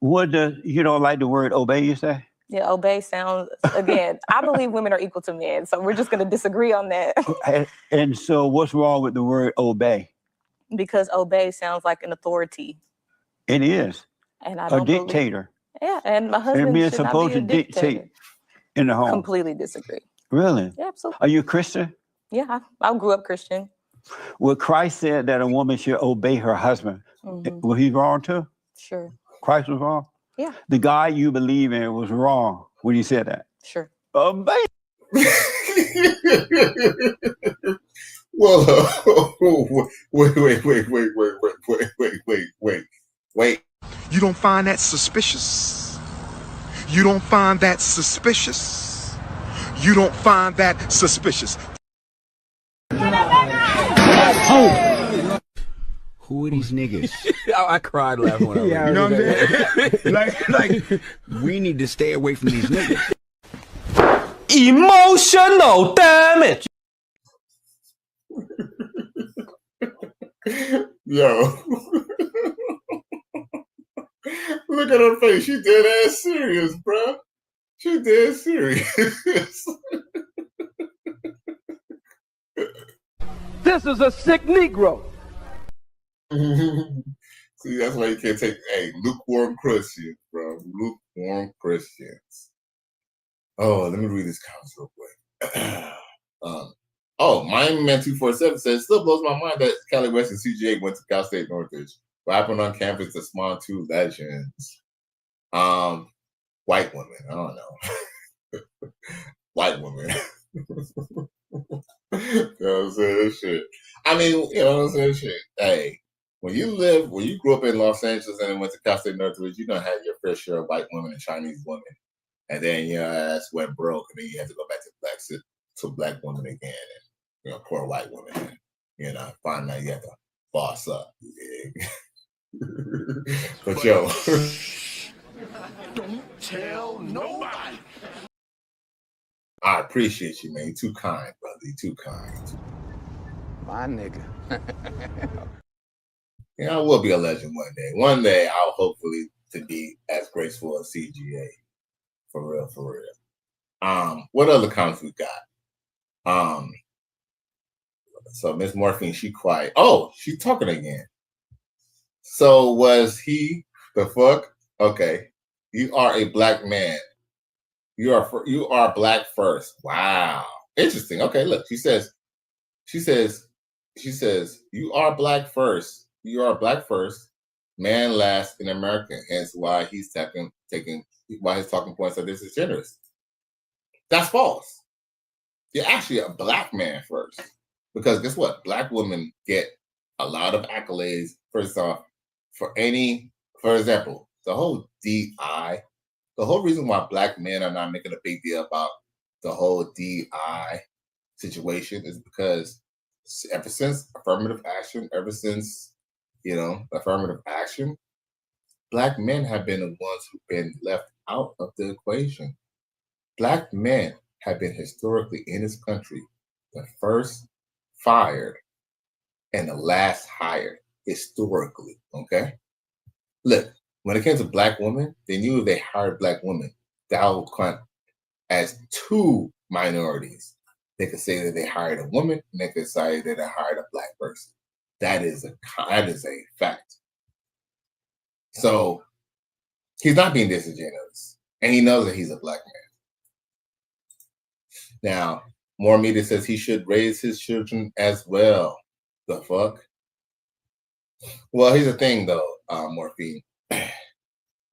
You don't like the word obey, you say? Yeah, obey sounds, again, I believe women are equal to men. So we're just going to disagree on that. And so what's wrong with the word obey? Because obey sounds like an authority. It is. And I don't a dictator. Yeah, and my husband And being should not supposed be a to dictator. dictate in the home. Completely disagree. Really? Yeah, absolutely. Are you a Christian? Yeah, I grew up Christian. Well, Christ said that a woman should obey her husband. Was he wrong too? Sure. Christ was wrong? Yeah. The God you believe in was wrong when he said that. Sure. Obey. Whoa, wait. You don't find that suspicious? You don't find that suspicious? You don't find that suspicious? Who are these niggas? I cried laughing when I read it. You know what I'm saying? like, we need to stay away from these niggas. Emotional damage. Yo. Look at her face. She dead ass serious, bro. She dead serious. This is a sick Negro. See, that's why you can't take, lukewarm Christians, bro. Lukewarm Christians. Oh, let me read this comments real quick. Miami Man 247 says, still blows my mind that Cali West and CGA went to Cal State Northridge. What happened on campus to spawn two legends? White women. I don't know. White women. You know what I'm saying? This shit. I mean, you know what I'm saying? Shit. Hey, when you grew up in Los Angeles and went to Cal State Northridge, you're gonna have your fair share of white women and Chinese women. And then your ass went broke, and then you have to go back to black women again, and poor white women. And, finally you have to boss up. But yo, Don't tell nobody. I appreciate you, man. You're too kind, brother. You're too kind. My nigga. I will be a legend one day. One day, I'll hopefully to be as graceful as CGA. For real, for real. What other comments we got? So Miss Morphine, she quiet. Oh, she's talking again. So was he the fuck? Okay. You are a black man. You are black first. Wow. Interesting. Okay, look. She says, you are black first. You are black first, man last in America. Hence why he's why his talking points are this is generous. That's false. You're actually a black man first. Because guess what? Black women get a lot of accolades, first off, for example, the whole DI, the whole reason why black men are not making a big deal about the whole DI situation is because ever since affirmative action, affirmative action, black men have been the ones who've been left out of the equation. Black men have been historically in this country the first fired and the last hired historically. Okay. Look, when it came to black women, they knew if they hired black women, that would count as two minorities. They could say that they hired a woman, and they could say that they hired a black person. That is a fact. So he's not being disingenuous, and he knows that he's a black man. Now, more media says he should raise his children as well. The fuck? Well, here's the thing, though, Morphine.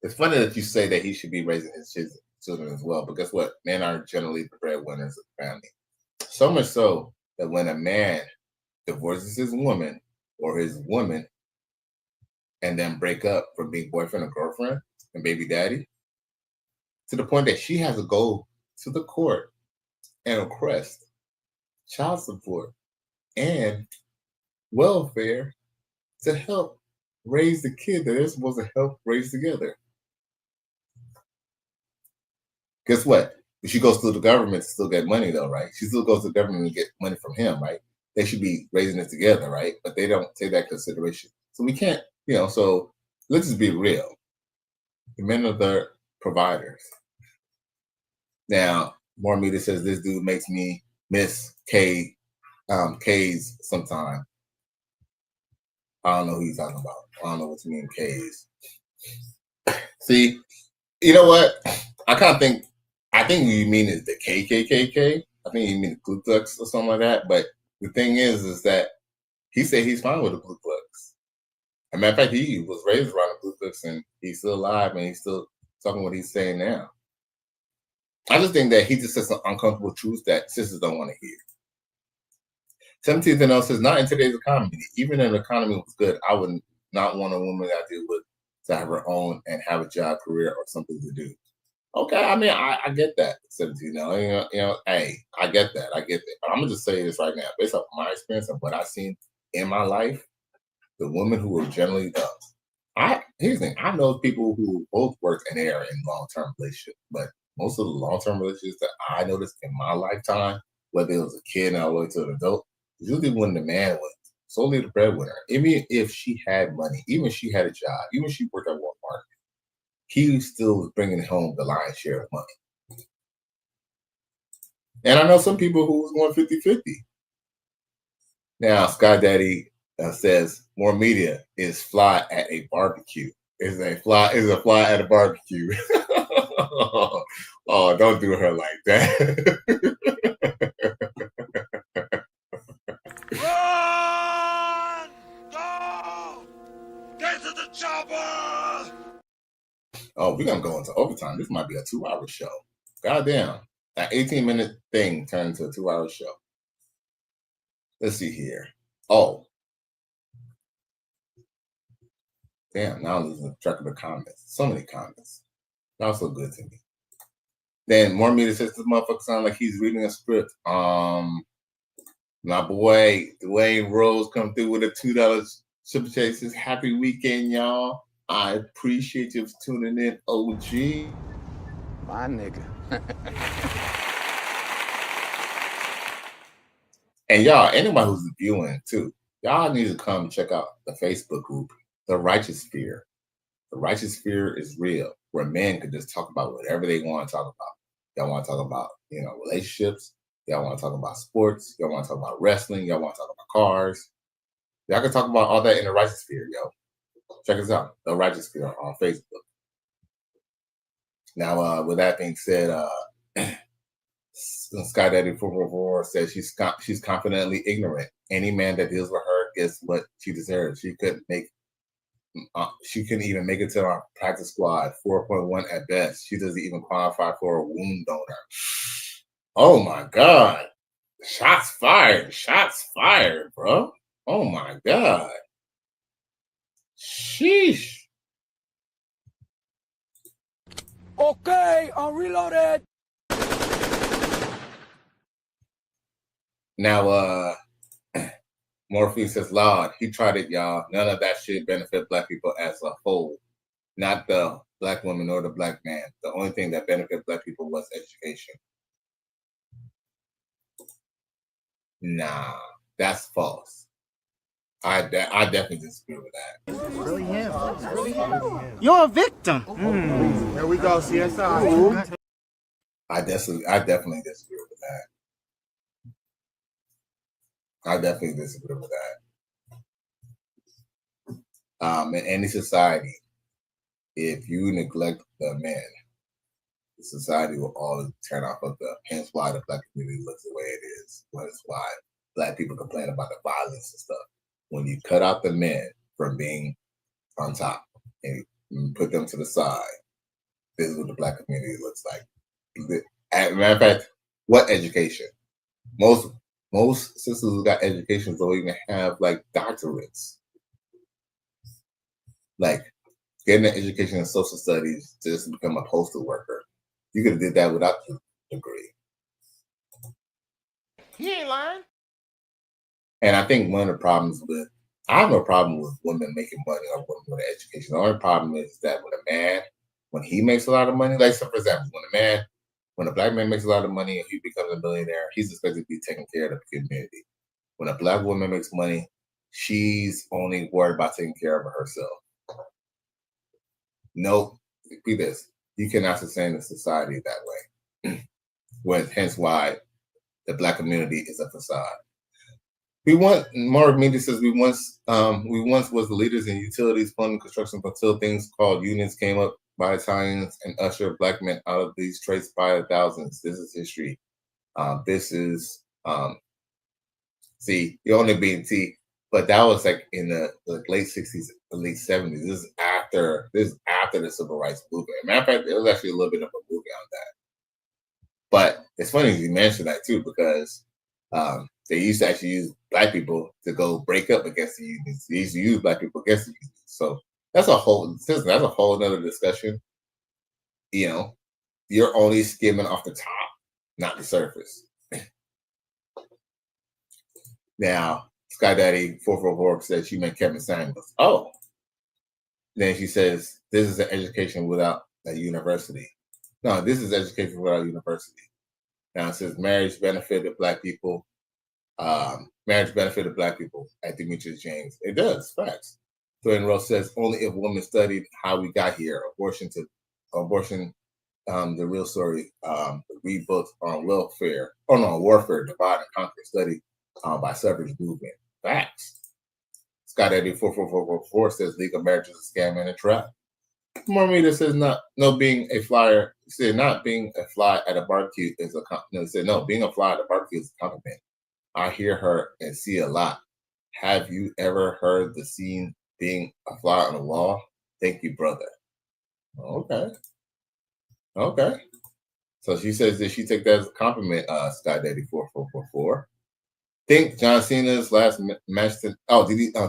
It's funny that you say that he should be raising his children as well, but guess what? Men are generally the breadwinners of the family. So much so that when a man divorces his woman or his woman and then break up from being boyfriend or girlfriend and baby daddy, to the point that she has to go to the court and request child support and welfare to help raise the kid that they're supposed to help raise together. Guess what? If she goes through the government to still get money, though, right? She still goes to the government and get money from him, right? They should be raising it together, right? But they don't take that consideration. So we can't, so let's just be real. The men are the providers. Now, more media says this dude makes me miss K's sometime. I don't know who he's talking about. I don't know what you mean, K's. See, you know what? I think you mean is the KKKK. I think you mean the Ku Klux or something like that. But the thing is that he said he's fine with the Ku Klux. As a matter of fact, he was raised around the Ku Klux and he's still alive and he's still talking what he's saying now. I just think that he just said some uncomfortable truths that sisters don't want to hear. 17th and L says, not in today's economy. Even if the economy was good, I would not want a woman that I deal with to have her own and have a job, career, or something to do. Okay, I mean, I get that, 17. Hey, I get that. But I'm gonna just say this right now, based off my experience and what I've seen in my life, the women who are generally here's the thing. I know people who both work and they are in long-term relationships, but most of the long-term relationships that I noticed in my lifetime, whether it was a kid all the way to an adult, usually when the man was solely the breadwinner, even if she had money, even if she had a job, even if she worked at Walmart, he still was bringing home the lion's share of money. And I know some people who was going 50-50. Now, Sky Daddy says more media is fly at a barbecue. Is a fly at a barbecue. Oh, don't do her like that. Run! Go! Get to the chopper! Oh, we're gonna go into overtime. This might be a 2-hour show. Goddamn. That 18-minute thing turned into a 2-hour show. Let's see here. Oh. Damn, now I'm losing track of the comments. So many comments. Not so good to me. Then more media says this motherfucker sound like he's reading a script. My boy Dwayne Rose come through with a $2 super chat. Says happy weekend, y'all. I appreciate you for tuning in, OG. My nigga. And y'all, anybody who's viewing too, y'all need to come check out the Facebook group, The Righteous Sphere. The Righteous Sphere is real, where men can just talk about whatever they want to talk about. Y'all want to talk about, relationships. Y'all want to talk about sports. Y'all want to talk about wrestling. Y'all want to talk about cars. Y'all can talk about all that in The Righteous Sphere, yo. Check us out, The Righteous Sphere on Facebook. Now, with that being said, Sky Daddy 444 says she's confidently ignorant. Any man that deals with her gets what she deserves. She couldn't even make it to our practice squad. 4.1 at best. She doesn't even qualify for a womb donor. Oh my God! Shots fired! Shots fired, bro! Oh my God! Sheesh! Okay, I'm reloaded. Now, Morphine says, Lord, he tried it, y'all. None of that shit benefit black people as a whole. Not the black woman or the black man. The only thing that benefited black people was education. Nah, that's false. I definitely disagree with that. It's really him. It's really him. You're a victim. Here we go, CSI. I definitely disagree with that. I definitely disagree with that. In any society, if you neglect the men, the society will always turn off of the. Hence why the black community looks the way it is. That's why black people complain about the violence and stuff. When you cut out the men from being on top and put them to the side, this is what the black community looks like. As a matter of fact, what education? Most sisters who got educations don't even have like doctorates. Like getting an education in social studies to just become a postal worker. You could have did that without the degree. He ain't lying. And I think one of the problems I have no problem with women making money or women with education. The only problem is that when he makes a lot of money, like so for example, when a black man makes a lot of money and he becomes a millionaire, he's expected to be taking care of the community. When a black woman makes money, she's only worried about taking care of herself. No, be this. You cannot sustain a society that way. Hence why the black community is a facade. Mark Media says we once was the leaders in utilities, plumbing, construction until things called unions came up by Italians and ushered black men out of these trades by the thousands. This is history. This is you're only being but that was like in the late 60s, late 70s. This is after the civil rights movement. As a matter of fact, there was actually a little bit of a movie on that. But it's funny you mentioned that too, because they used to actually use black people to go break up against the unions. They used to use black people against the unions. So that's a whole other discussion. You know, you're only skimming off the top, not the surface. Now, Sky Daddy 444 says she meant Kevin Samuels. Oh. Then she says, this is an education without a university. No, this is education without a university. Now it says marriage benefited black people. Marriage benefited black people at Demetrius James. It does, facts. Dwayne Rose says only if women studied how we got here, abortion, the real story, read books on warfare, divide and conquer, study by suffrage movement. Facts. Scott Eddie 44444 says legal marriage is a scam and a trap. Marmita says not being a flyer. Said not being a fly at a barbecue is a being a fly at a barbecue is a compliment. I hear her and see a lot. Have you ever heard the scene being a fly on the wall? Thank you, brother. Okay. So she says that she take that as a compliment, Sky Daddy 4444. Think John Cena's last match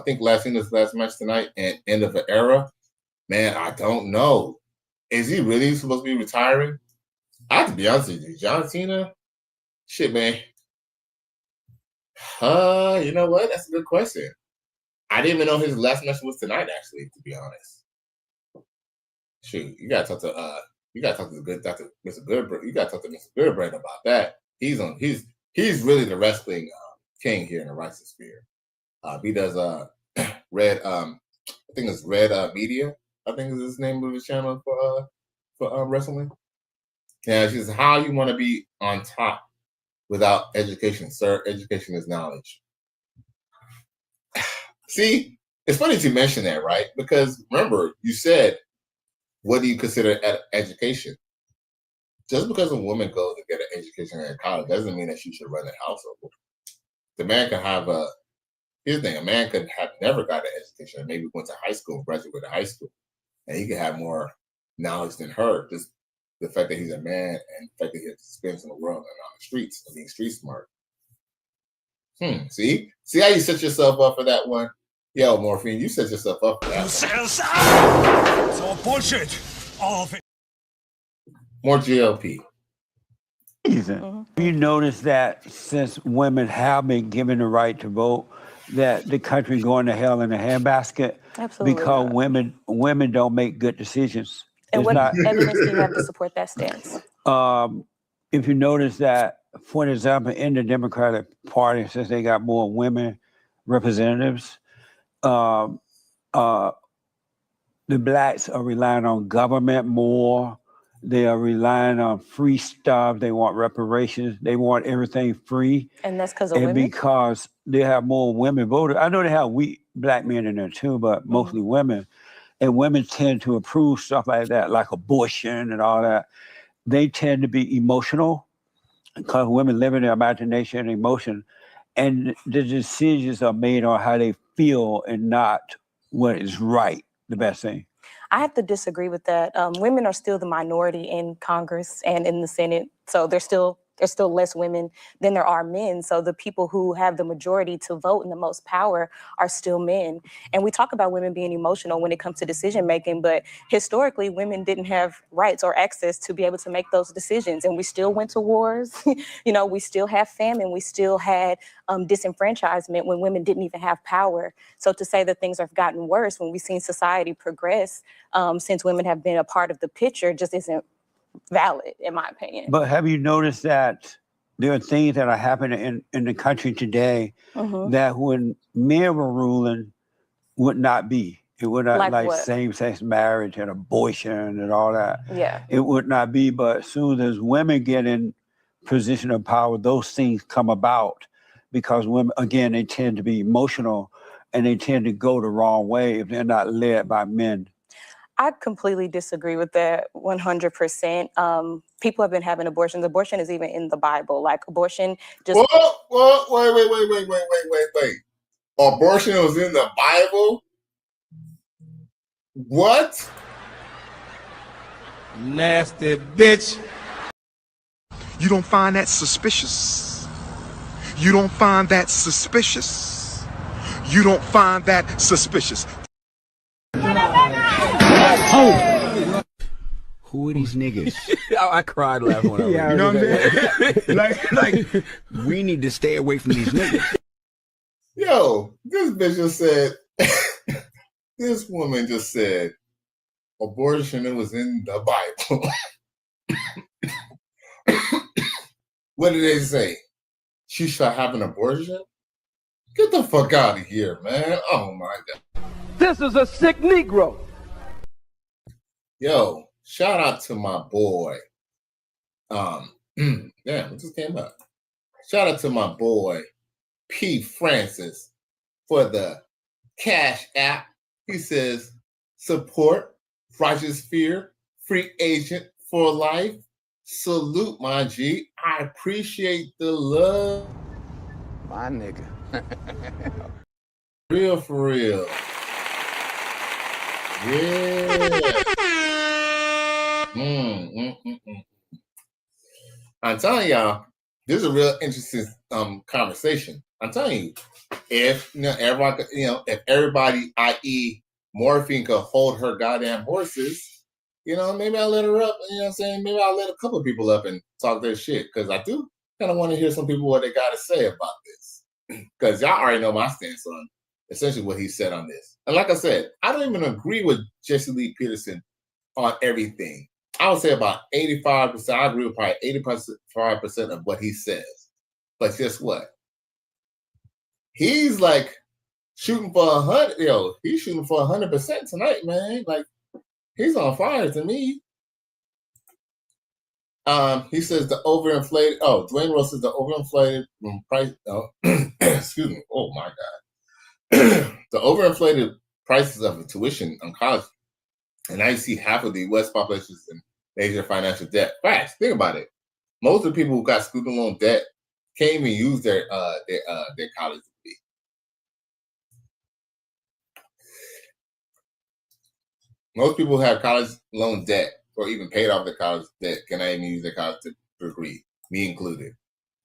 think last Cena's last match tonight and end of an era? Man, I don't know. Is he really supposed to be retiring? I have to be honest with you, John Cena. Shit, man. You know what? That's a good question. I didn't even know his last match was tonight. Actually, to be honest. Shoot, you gotta talk to the good Dr. Mr. Goodbrain. You gotta talk to Mr. Goodbrain about that. He's really the wrestling king here in the Rice Sphere. He does Red I think it's Red Media. I think is his name of his channel for wrestling. Yeah, she says, how you want to be on top without education, sir? Education is knowledge. See, it's funny to mention that, right? Because remember, you said, what do you consider education? Just because a woman goes to get an education at college doesn't mean that she should run a household. The man can have here's the thing, a man could have never got an education and maybe went to high school, graduated high school, and he could have more knowledge than her. Just the fact that he's a man and the fact that he has experience in the world and on the streets and being street smart. See how you set yourself up for that one? Yo, Morphine, you set yourself up for that. It's all bullshit. All of it. More JLP. You notice that since women have been given the right to vote, that the country going to hell in a handbasket Absolutely because not. women don't make good decisions. And It's what not. evidence do you have to support that stance? If you notice that, for example, in the Democratic Party, since they got more women representatives, um, uh, the blacks are relying on government more. They are relying on free stuff. They want reparations. They want everything free. And that's because of And women? because they have more women voters. I know they have black men in there too, but mostly women. And women tend to approve stuff like that, like abortion and all that. They tend to be emotional because women live in their imagination and emotion. And the decisions are made on how they feel and not what is right, the best thing. I have to disagree with that. Women are still the minority in Congress and in the Senate, so there's still less women than there are men. So the people who have the majority to vote and the most power are still men. And we talk about women being emotional when it comes to decision making, but historically, women didn't have rights or access to be able to make those decisions. And we still went to wars. You know, we still have famine. We still had disenfranchisement when women didn't even have power. So to say that things have gotten worse when we've seen society progress since women have been a part of the picture just isn't valid, in my opinion. But have you noticed that there are things that are happening in the country today that when men were ruling would not be? It would not, Like like what? same-sex marriage and abortion and all that. Yeah. It would not be, but as soon as women get in position of power, those things come about because women, again, they tend to be emotional and they tend to go the wrong way if they're not led by men. I completely disagree with that 100%. People have been having abortions. Abortion is even in the Bible. Like abortion just... Wait. Abortion was in the Bible? What? Nasty bitch. You don't find that suspicious? You don't find that suspicious? You don't find that suspicious? Who are these niggas? I cried laughing when I read You know what I'm saying? like, we need to stay away from these niggas. Yo, this bitch just said, this woman just said, abortion, it was in the Bible. What did they say? She shall have an abortion? Get the fuck out of here, man. Oh my God. This is a sick Negro. Yo, shout out to my boy. Damn, it just came up. Shout out to my boy, P. Francis, for the Cash App. He says, support Righteous Fear, free agent for life. Salute, my G. I appreciate the love. My nigga. Real for real. Yeah. I'm telling y'all, this is a real interesting conversation. I'm telling you, if everyone could, if everybody, i.e. Morphine, could hold her goddamn horses, maybe I'll let her up. You know what I'm saying? Maybe I'll let a couple of people up and talk their shit, because I do kind of want to hear some people what they got to say about this, because y'all already know my stance on essentially what he said on this. And like I said, I don't even agree with Jesse Lee Peterson on everything. I would say about 85%. I agree with probably 85% of what he says. But guess what? He's like shooting for 100. Yo, he's shooting for 100% tonight, man. Like, he's on fire to me. He says the overinflated. Oh, Dwayne Rose says the overinflated price. Oh, excuse me. Oh my God. The overinflated prices of tuition on college. And now you see half of the U.S. population is in major financial debt. Facts. Think about it. Most of the people who got student loan debt can't even use their college degree. Most people who have college loan debt or even paid off their college debt cannot even use their college degree, me included.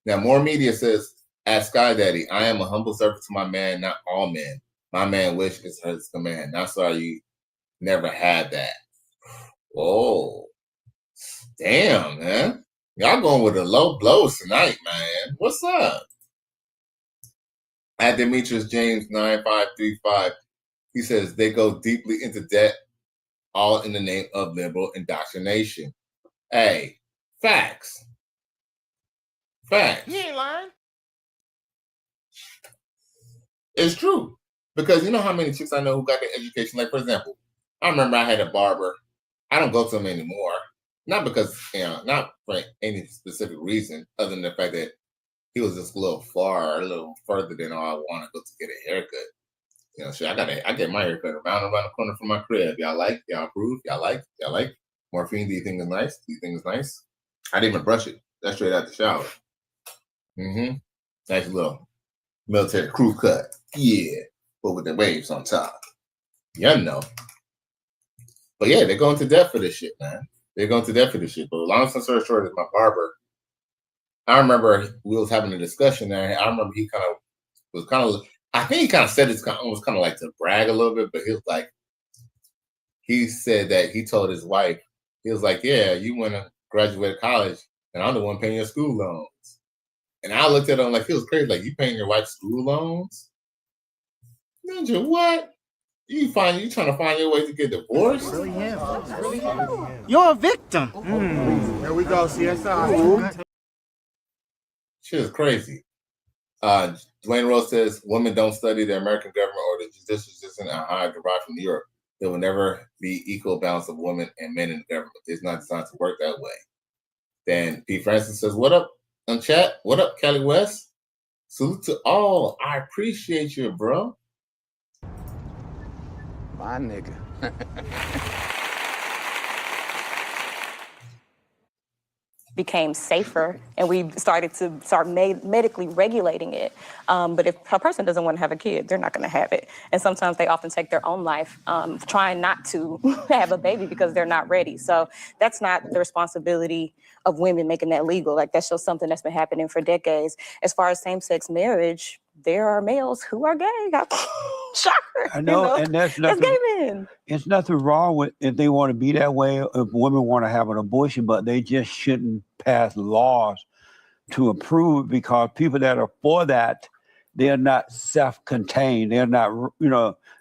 Now, more media says, at Sky Daddy, I am a humble servant to my man, not all men. My man wish is his command. Not sorry you never had that. Whoa. Damn, man. Y'all going with the low blows tonight, man. What's up? At Demetrius James 9535, he says they go deeply into debt, all in the name of liberal indoctrination. Hey, facts. Facts. You ain't lying. It's true. Because you know how many chicks I know who got their education? Like, for example, I remember I had a barber. I don't go to him anymore. Not because, not for any specific reason, other than the fact that he was just a little further than all I want to go to get a haircut. Shit, I get my haircut around the corner from my crib. Y'all like? Y'all approve? Y'all like? Morphine, do you think is nice? Do you think it's nice? I didn't even brush it. That's straight out the shower. Nice little military crew cut. Yeah. But with the waves on top. You know. But yeah, they're going to death for this shit, man. They're going to death for this shit. But long story short is my barber. I remember we was having a discussion there. I remember he I think he kind of said it's almost kind of like to brag a little bit, but he said that he told his wife, he was like, yeah, you went to graduate college and I'm the one paying your school loans. And I looked at him like, he was crazy. Like, you paying your wife's school loans? Ninja, what? You trying to find your way to get divorced? Really him. You're a victim. Here we go, CSI. Shit is crazy. Dwayne Rose says women don't study the American government or the judicial system and higher derived from Europe. There will never be equal balance of women and men in the government. It's not designed to work that way. Then P. Francis says, what up on chat? What up, Cali West? Salute to all. I appreciate you, bro. My nigga. Became safer, and we started to medically regulating it. But if a person doesn't want to have a kid, they're not going to have it. And sometimes they often take their own life, trying not to have a baby because they're not ready. So that's not the responsibility of women making that legal. Like, that's just something that's been happening for decades. As far as same-sex marriage, there are males who are gay. Shocker. I know, and that's nothing. That's gay men. It's nothing wrong with if they want to be that way, if women want to have an abortion, but they just shouldn't pass laws to approve it, because people that are for that, they're not self-contained. They're not,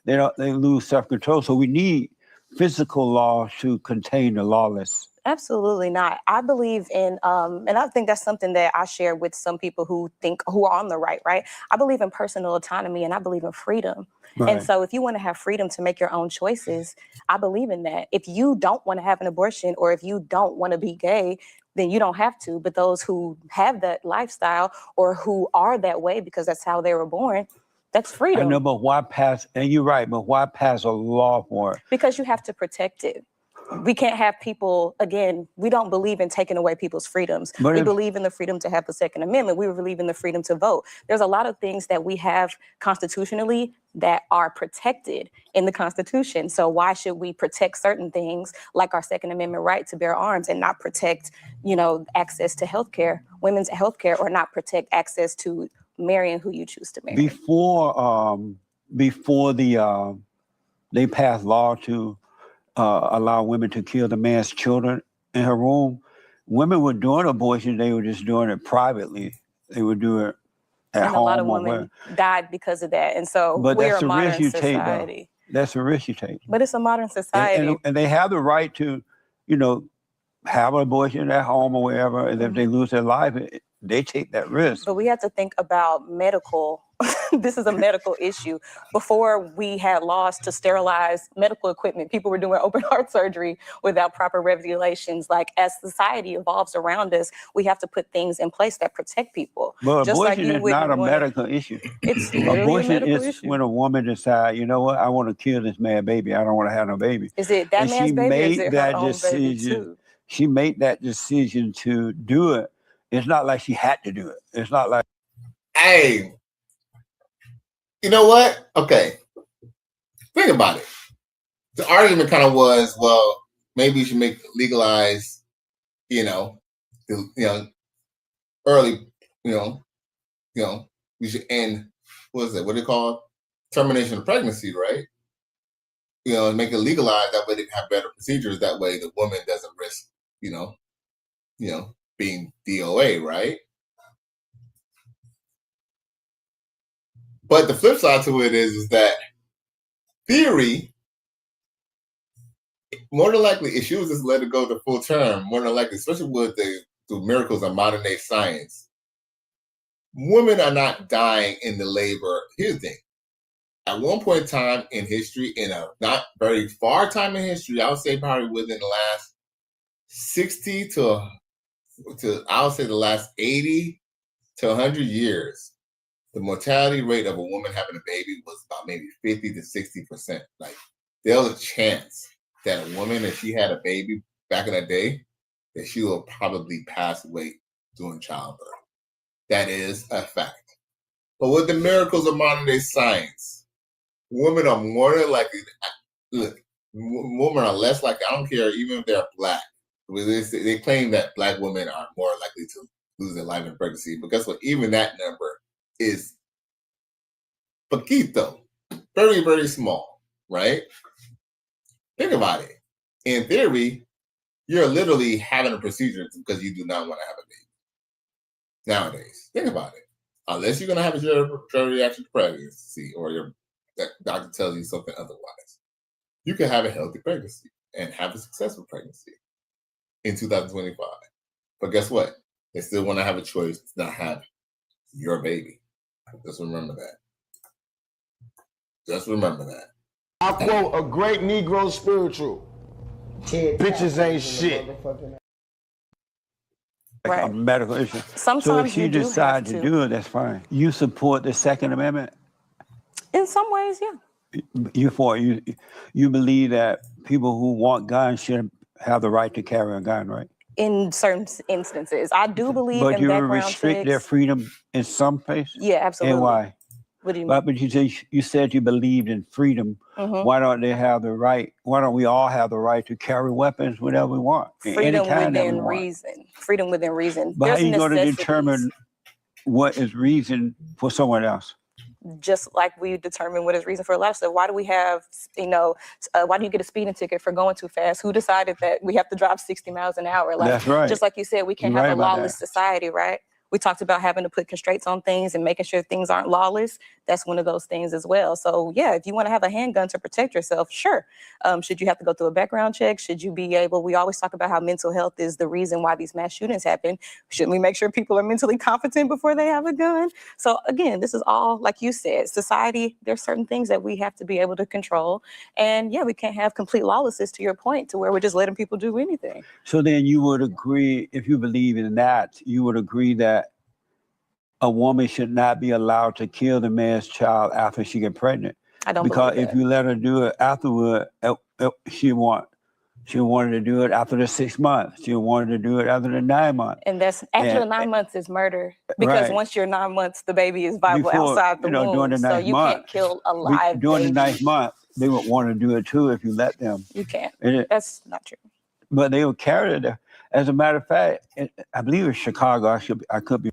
they lose self-control. So we need physical laws to contain the lawless. Absolutely not. I believe in, and I think that's something that I share with some people who are on the right? I believe in personal autonomy, and I believe in freedom. Right. And so if you want to have freedom to make your own choices, I believe in that. If you don't want to have an abortion, or if you don't want to be gay, then you don't have to. But those who have that lifestyle, or who are that way because that's how they were born, that's freedom. I know, but why pass, and you're right, but why pass a law for it? Because you have to protect it. We can't have people, again, we don't believe in taking away people's freedoms. We believe in the freedom to have the Second Amendment. We believe in the freedom to vote. There's a lot of things that we have constitutionally that are protected in the Constitution. So why should we protect certain things like our Second Amendment right to bear arms, and not protect, access to healthcare, women's healthcare, or not protect access to marrying who you choose to marry? Before they passed law to allow women to kill the man's children in her womb, women were doing abortion. They were just doing it privately. They would do it at home. And a lot of women died because of that. And so we're a modern society. That's a risk you take. But it's a modern society. And they have the right to, have an abortion at home or wherever. And if they lose their life, they take that risk. But we have to think about medical. This is a medical issue. Before we had laws to sterilize medical equipment, people were doing open heart surgery without proper regulations. Like, as society evolves around us, we have to put things in place that protect people. But abortion is not a medical issue. It's abortion is when a woman decides, you know what, I want to kill this man baby. I don't want to have no baby. Is it that man's baby, or is it her own baby too? She made that decision to do it. It's not like she had to do it. It's not like, hey, you know what? Okay. Think about it. The argument kind of was, well, maybe you should legalize, early, we should end, what is it? What do they call it? Termination of pregnancy, right? And make it legalized. That way they can have better procedures. That way the woman doesn't risk, being DOA, right? But the flip side to it is that theory, more than likely, if she was just let it go to full term, more than likely, especially with the miracles of modern day science, women are not dying in the labor. Here's the thing. At one point in time in history, in a not very far time in history, I would say probably within the last 60 to I would say the last 80 to 100 years, the mortality rate of a woman having a baby was about maybe 50 to 60%. Like there was a chance that a woman, if she had a baby back in the day, that she will probably pass away during childbirth. That is a fact. But with the miracles of modern day science, women are more than likely, look, women are less likely, I don't care even if they're black. They claim that black women are more likely to lose their life in pregnancy. But guess what? Even that number is poquito, very, very small, right? Think about it. In theory, you're literally having a procedure because you do not want to have a baby. Nowadays, think about it. Unless you're going to have a drug reaction to pregnancy or your doctor tells you something otherwise, you can have a healthy pregnancy and have a successful pregnancy in 2025. But guess what? They still want to have a choice to not have your baby. Just remember that. Just remember that. I quote a great Negro spiritual. Bitches ain't shit. A medical issue. Sometimes so if you you do decide have to to. do it, that's fine. You support the Second Amendment? In some ways, yeah. You believe that people who want guns should have the right to carry a gun, right? In certain instances, I do believe But in you background restrict their checks. freedom in some places? Yeah, absolutely. And why? What do you mean? But you said you believed in freedom. Mhm. Why don't they have the right? Why don't we all have the right to carry weapons whenever we want? Freedom Anytime that we within want. reason. Freedom within reason. But how There's you going to necessities. determine what is reason for someone else? Just like we determine what is reason for a lot of stuff. Why do we have, why do you get a speeding ticket for going too fast? Who decided that we have to drive 60 miles an hour? Like, That's right. just like you said, we can't You're have right a about lawless that. society, right? We talked about having to put constraints on things and making sure things aren't lawless. That's one of those things as well. So yeah, if you want to have a handgun to protect yourself, sure. Should you have to go through a background check? Should you be able, we always talk about how mental health is the reason why these mass shootings happen. Shouldn't we make sure people are mentally competent before they have a gun? So again, this is all, like you said, society, there's certain things that we have to be able to control. And yeah, we can't have complete lawlessness, to your point, to where we're just letting people do anything. So then you would agree, if you believe in that, you would agree that a woman should not be allowed to kill the man's child after she get pregnant. I don't because believe if that. you let her do it afterward, she wanted to do it after the 6 months. She wanted to do it after the 9 months. And that's after the 9 months is murder. Because Right. once you're 9 months, the baby is viable Before, outside the womb. during the So ninth you month, can't kill a live during baby. the 9th month, they would want to do it too if you let them. You can't. That's not true. But they would carry it there. As a matter of fact, I believe it's Chicago. I could be.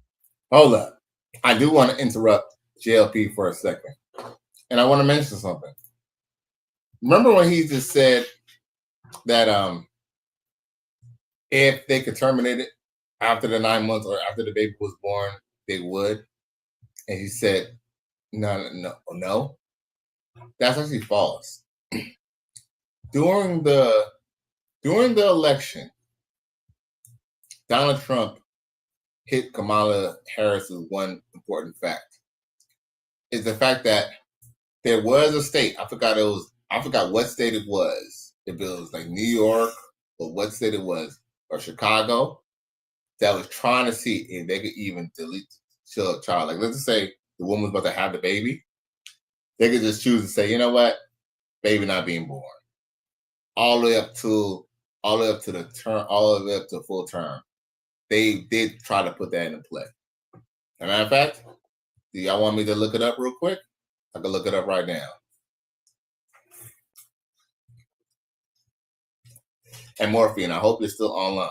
Hold up. I do want to interrupt JLP for a second. And I want to mention something. Remember when he just said that if they could terminate it after the 9 months or after the baby was born, they would? And he said, no. That's actually false. During the election, Donald Trump hit Kamala Harris with one important fact. Is the fact that there was a state, I forgot what state it was. If it was like New York or what state it was, or Chicago, that was trying to see if they could even delete the child. Like, let's just say the woman was about to have the baby. They could just choose to say, you know what, baby not being born. All the way up to the term, all the way up to full term. They did try to put that into play. As a matter of fact, do y'all want me to look it up real quick? I can look it up right now. And Morphine, I hope you're still online.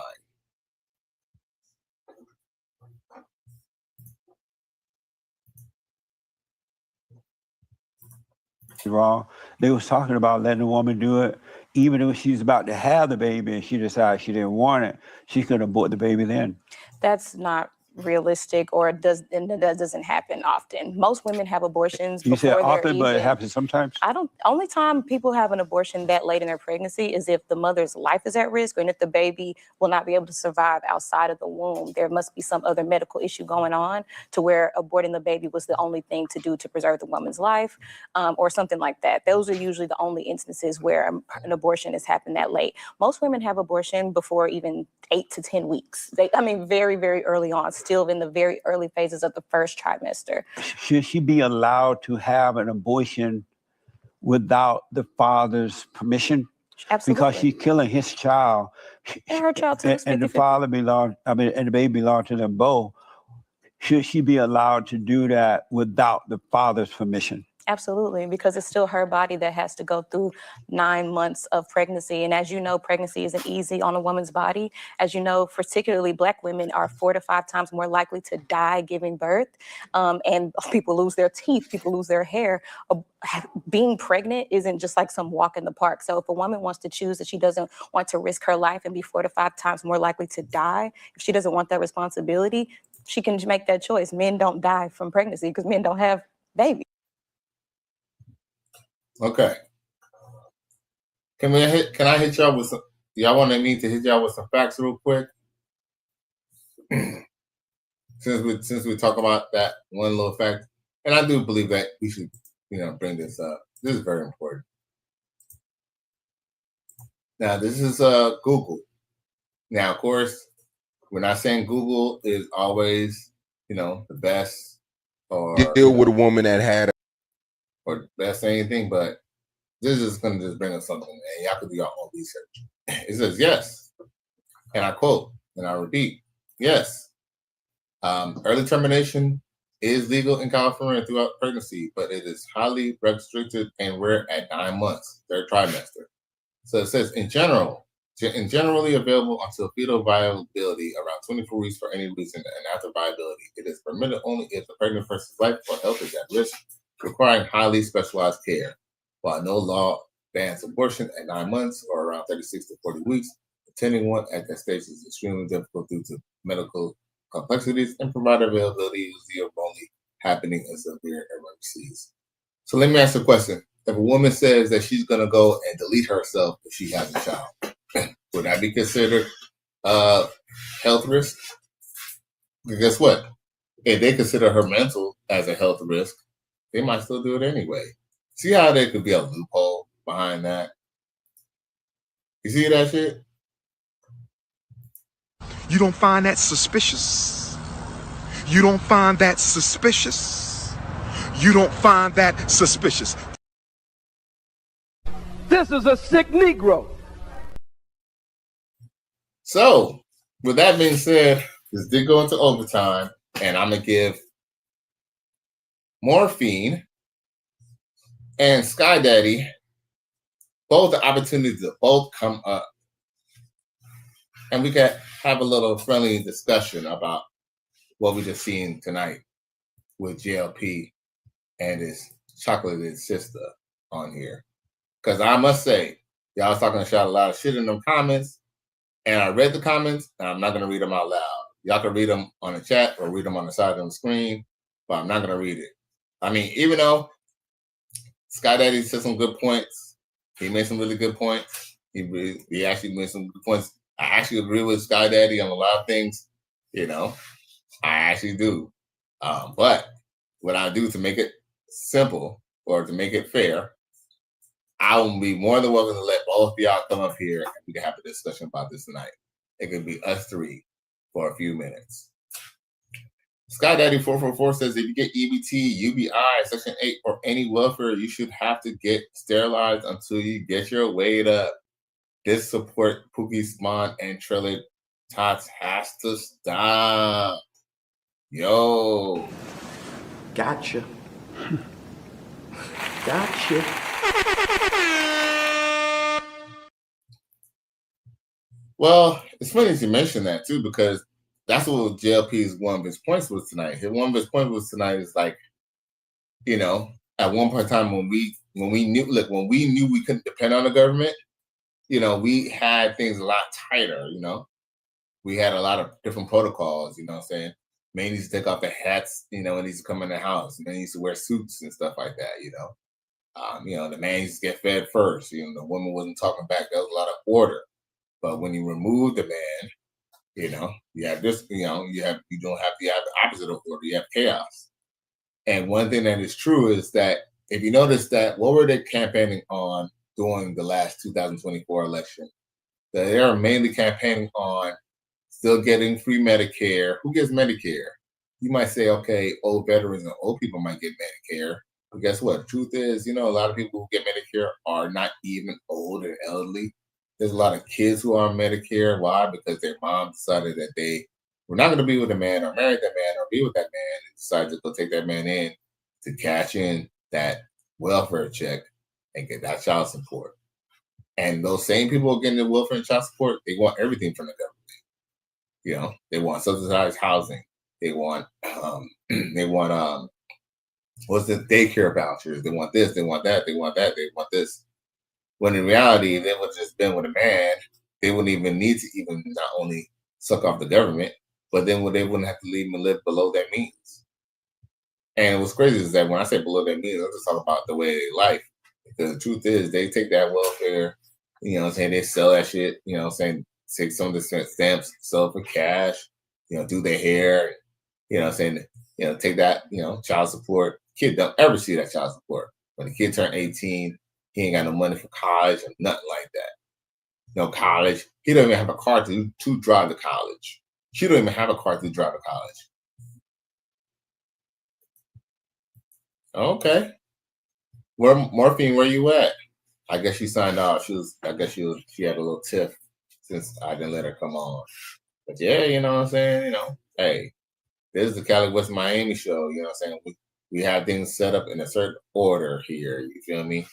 wrong. They was talking about letting a woman do it, even if she's about to have the baby and she decides she didn't want it, she could abort the baby then. That's not realistic, or that doesn't happen often. Most women have abortions You said before they're often, but it even. happens sometimes. Only time people have an abortion that late in their pregnancy is if the mother's life is at risk, and if the baby will not be able to survive outside of the womb. There must be some other medical issue going on to where aborting the baby was the only thing to do to preserve the woman's life, or something like that. Those are usually the only instances where an abortion has happened that late. Most women have abortion before even 8 to 10 weeks. Very, very early on, still in the very early phases of the first trimester. Should she be allowed to have an abortion without the father's permission? Absolutely. Because she's killing his child. And her child too. And the father and the baby belong to them both. Should she be allowed to do that without the father's permission? Absolutely, because it's still her body that has to go through 9 months of pregnancy. And as you know, pregnancy isn't easy on a woman's body. As you know, particularly Black women are 4 to 5 times more likely to die giving birth. And people lose their teeth, people lose their hair. Being pregnant isn't just like some walk in the park. So if a woman wants to choose that she doesn't want to risk her life and be 4 to 5 times more likely to die, if she doesn't want that responsibility, she can make that choice. Men don't die from pregnancy because men don't have babies. Okay. Can I hit y'all with some? Y'all want me to hit y'all with some facts real quick? since we talk about that one little fact, and I do believe that we should, bring this up. This is very important. Now, this is Google. Now, of course, we're not saying Google is always, the best or deal with a woman that had or best anything, but this is going to just bring us something, and y'all can do your own research. It says, yes, and I quote, and I repeat, yes, early termination is legal in California throughout pregnancy, but it is highly restricted and rare at 9 months, third trimester. So it says, generally available until fetal viability around 24 weeks for any reason, and after viability, it is permitted only if the pregnant person's life or health is at risk, requiring highly specialized care. While no law bans abortion at 9 months or around 36 to 40 weeks, attending one at that stage is extremely difficult due to medical complexities and provider availability usually only happening in severe emergencies. So let me ask you a question. If a woman says that she's going to go and delete herself if she has a child, would that be considered health risk? Because guess what? If they consider her mental as a health risk, they might still do it anyway. See how there could be a loophole behind that? You see that shit? You don't find that suspicious? You don't find that suspicious? You don't find that suspicious? This is a sick Negro. So, with that being said, this did go into overtime, and I'm going to give Morphine and Sky Daddy both the opportunity to both come up. And we can have a little friendly discussion about what we just seen tonight with JLP and his chocolated sister on here. Because I must say, y'all was talking a lot of shit in them comments, and I read the comments, and I'm not going to read them out loud. Y'all can read them on the chat or read them on the side of the screen, but I'm not going to read it. I mean, even though Sky Daddy said some good points, he made some really good points. He actually made some good points. I actually agree with Sky Daddy on a lot of things, I actually do. But what I do to make it simple or to make it fair, I will be more than welcome to let both of y'all come up here and we can have a discussion about this tonight. It could be us three for a few minutes. Sky Daddy 444 says if you get EBT, UBI, Section 8, or any welfare, you should have to get sterilized until you get your weight up. This support Pookie Spawn and Trailer Tots has to stop. Yo. Gotcha. Gotcha. Well, it's funny you mention that too, because that's what JLP's one of his points was tonight. One of his points was tonight is like, at one point in time when we knew we couldn't depend on the government, we had things a lot tighter, We had a lot of different protocols, you know what I'm saying? Men used to take off their hats, when they used to come in the house. Men used to wear suits and stuff like that, the man used to get fed first. The woman wasn't talking back. There was a lot of order. But when you remove the man, you have this, you don't have the opposite of order. You have chaos. And one thing that is true is that if you notice that, what were they campaigning on during the last 2024 election? They are mainly campaigning on still getting free Medicare. Who gets Medicare? You might say, okay, old veterans and old people might get Medicare. But guess what? The truth is, a lot of people who get Medicare are not even old and elderly. There's a lot of kids who are on Medicare. Why? Because their mom decided that they were not going to be with a man or marry that man or be with that man, and decided to go take that man in to cash in that welfare check and get that child support. And those same people getting the welfare and child support, they want everything from the government. They want subsidized housing. They want what's the daycare vouchers? They want this, they want that, they want that, they want this. When in reality, if they would have just been with a man, they wouldn't even need to even not only suck off the government, but then they wouldn't have to leave and live below their means. And what's crazy is that when I say below their means, I'm just talking about the way they life. Because the truth is, they take that welfare, they sell that shit, take some of the stamps, sell it for cash, do their hair, take that, child support. Kid don't ever see that child support. When the kid turned 18, he ain't got no money for college or nothing like that. No college. He don't even have a car to drive to college. She don't even have a car to drive to college. Okay. Morphine, where you at? I guess she signed off. She had a little tiff since I didn't let her come on. But yeah, you know what I'm saying? Hey, this is the Cali West Miami show. You know what I'm saying? We have things set up in a certain order here. You feel me?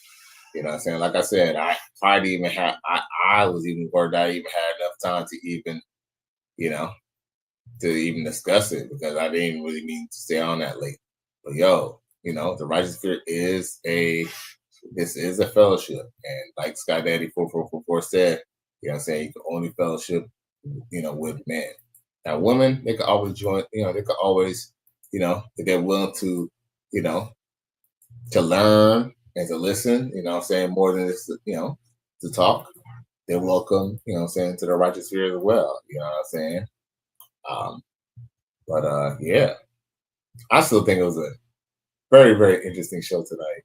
You know what I'm saying? Like I said, I was even worried I even had enough time to even, to even discuss it, because I didn't really mean to stay on that late. But the Righteous Spirit is a fellowship. And like Sky Daddy 4444 said, you can only fellowship, with men. Now women, they can always join, they can always, if they're willing to, to learn and to listen, more than just, to talk, they're welcome, to the Righteous Spirit as well. You know what I'm saying? Yeah, I still think it was a very, very interesting show tonight.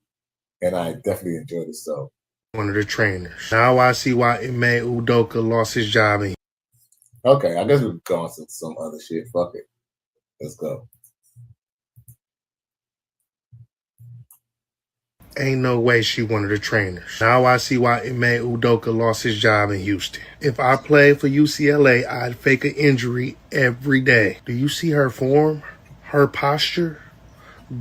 And I definitely enjoyed it. So, one of the trainers. Now I see why Ime Udoka lost his job. Okay, I guess we could go on to some other shit. Fuck it. Let's go. Ain't no way she one of the trainers. Now I see why Ime Udoka lost his job in Houston. If I played for UCLA, I'd fake an injury every day. Do you see her form? Her posture?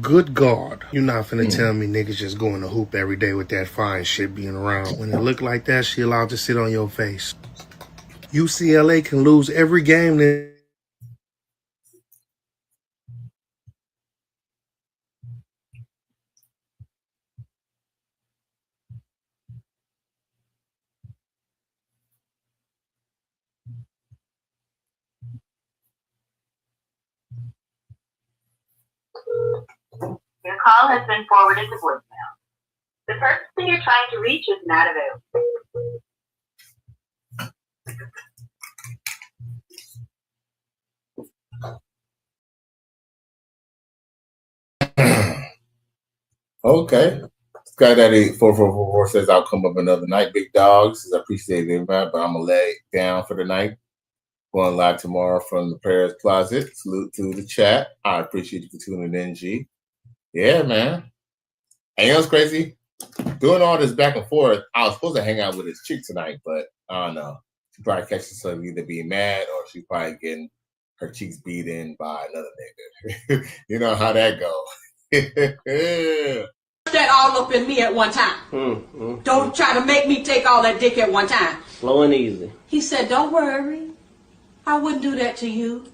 Good God. You're not finna tell me niggas just going to hoop every day with that fine shit being around. When it look like that, she allowed to sit on your face. UCLA can lose every game that Your call has been forwarded to voicemail. The person you're trying to reach is not available. Okay. Sky Daddy 4444 says I'll come up another night. Big dogs, I appreciate it, man, but I'm gonna lay it down for the night. Going live tomorrow from the Paris Closet. Salute to the chat. I appreciate you for tuning in, G. Yeah, man. And you know what's crazy? Doing all this back and forth, I was supposed to hang out with his chick tonight, but I don't know. She probably catches herself either being mad or she probably getting her cheeks beat in by another nigga. You know how that go. That all up in me at one time. Don't try to make me take all that dick at one time. Slow and easy. He said, don't worry. I wouldn't do that to you.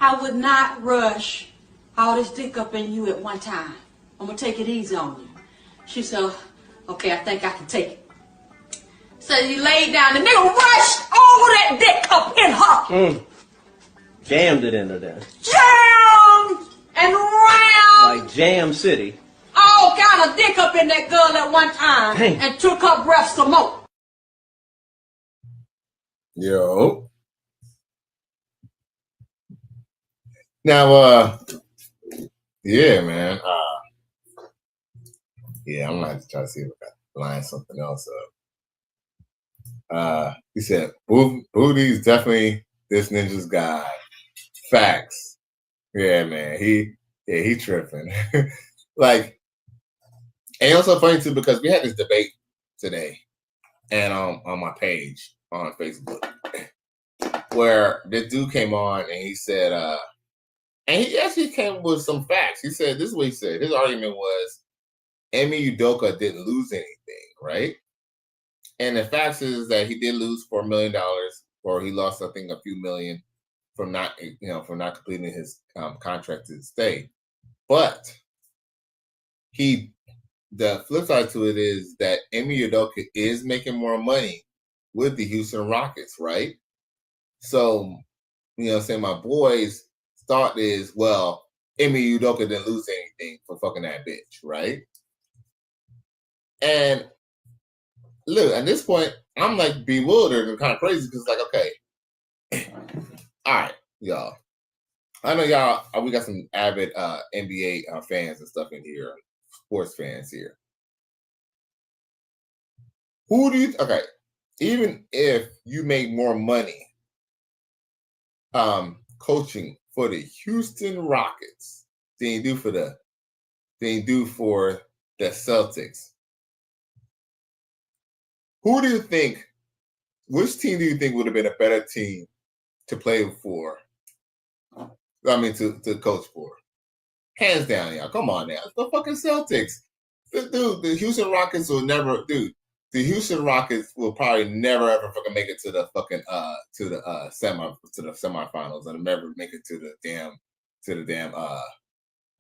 I would not rush all this dick up in you at one time. I'm gonna take it easy on you. She said, okay, I think I can take it. So he laid down, the nigga rushed over that dick up in her. Jammed it into there. Jammed and rammed Like Jam City. all kind of dick up in that girl at one time. Damn. And took her breath some more. Yo. Now, yeah, man. Yeah, I'm gonna have to try to see if I can line something else up. He said, Booty's definitely this ninja's guy. Facts. Yeah, man. He tripping. Like, and it's also funny too because we had this debate today, and on my page on Facebook, where this dude came on and he said, and he actually came with some facts. He said, this is what he said. His argument was, Emi Udoka didn't lose anything, right? And the facts is that he did lose $4 million, or he lost, I think, a few million from not completing his contract to stay. But the flip side to it is that Emi Udoka is making more money with the Houston Rockets, right? So, saying my boys' thought is, well, Emi Udoka didn't lose anything for fucking that bitch, right? And look, at this point, I'm like bewildered and kind of crazy because, like, okay, all right, y'all. I know y'all. We got some avid NBA fans and stuff in here, sports fans here. Who do you? Okay, even if you make more money, coaching for the Houston Rockets than you do for the Celtics. Who do you think? Which team do you think would have been a better team to play for? I mean, to coach for. Hands down, y'all. Come on now. It's the fucking Celtics. Dude, the Houston Rockets will never, dude. The Houston Rockets will probably never ever fucking make it to the fucking semifinals and never make it to the damn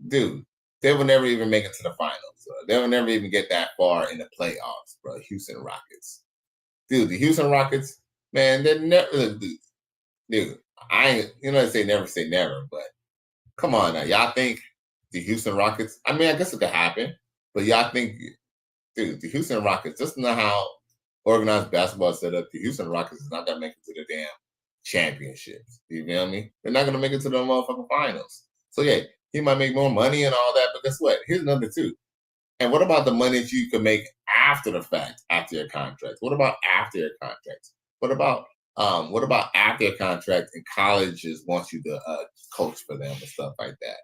dude. They will never even make it to the finals. They will never even get that far in the playoffs, bro. Houston Rockets. Dude, the Houston Rockets, man, they're never, dude, they say never, but come on now. Y'all think the Houston Rockets, I mean, I guess it could happen, but y'all think, dude, the Houston Rockets, just know how organized basketball is set up. The Houston Rockets is not going to make it to the damn championships. You feel me? They're not going to make it to the motherfucking finals. So, yeah, he might make more money and all that, but guess what? Here's number two. And what about the money that you can make after the fact, after your contract? What about after your contract? What about after your contract and colleges want you to coach for them and stuff like that?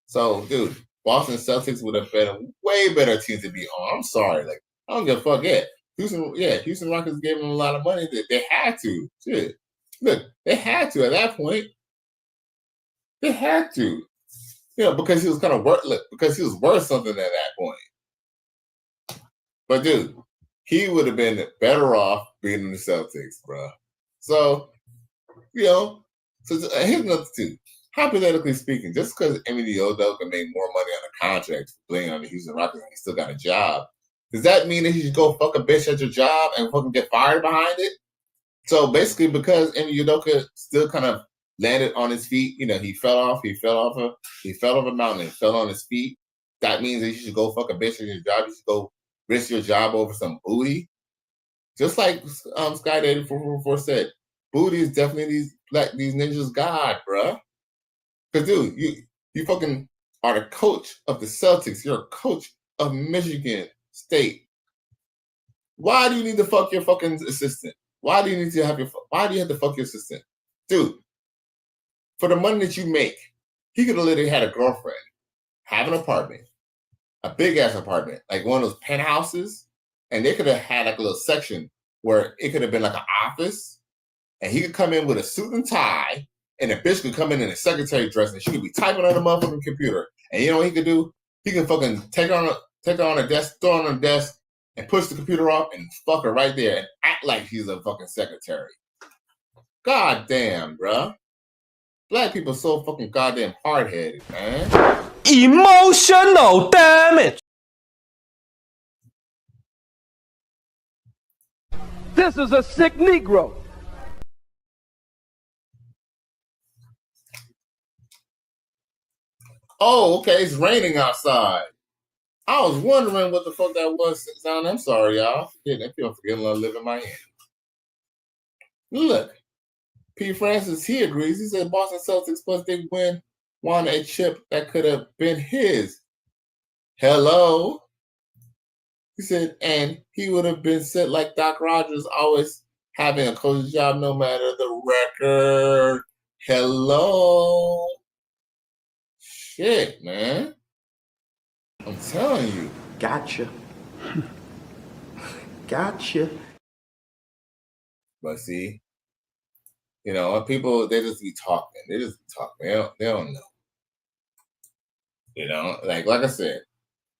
So, dude, Boston Celtics would have been a way better team to be on. I'm sorry, like I don't give a fuck. Houston Rockets gave them a lot of money. They had to. Shit, look, they had to at that point. They had to, because he was kind of because he was worth something at that point. But dude, he would have been better off being in the Celtics, bro. So, so here's another too. Hypothetically speaking, just because Emi Udoka made more money on a contract playing on the Houston Rockets and he still got a job, does that mean that he should go fuck a bitch at your job and fucking get fired behind it? So basically, because Emi Udoka still kind of landed on his feet, he fell off a mountain and fell on his feet. That means that you should go fuck a bitch at your job. You should go risk your job over some booty. Just like Sky Daddy 444 said, booty is definitely these ninjas' god, bruh. Because, dude, you fucking are the coach of the Celtics. You're a coach of Michigan State. Why do you need to fuck your fucking assistant? Why do you have to fuck your assistant? Dude, for the money that you make, he could have literally had a girlfriend, have an apartment, a big-ass apartment, like one of those penthouses, and they could have had like a little section where it could have been like an office, and he could come in with a suit and tie, and the bitch could come in a secretary dress, and she could be typing on the motherfucking computer. And you know what he could do? He can fucking take her on a desk, throw her on a desk, and push the computer off and fuck her right there and act like he's a fucking secretary. God damn, bruh. Black people so fucking goddamn hard-headed, man. Emotional damage. This is a sick Negro. Oh, okay, it's raining outside. I was wondering what the fuck that was. I'm sorry, y'all. I feel forgetting to live in Miami. Look, P. Francis, he agrees. He said Boston Celtics plus big win won a chip that could have been his. Hello. He said, and he would have been set like Doc Rogers, always having a coach's job no matter the record. Hello. Shit, man. I'm telling you. Gotcha. Gotcha. But see, you know, people, they just be talking. They just be talking. They don't know. You know, like I said,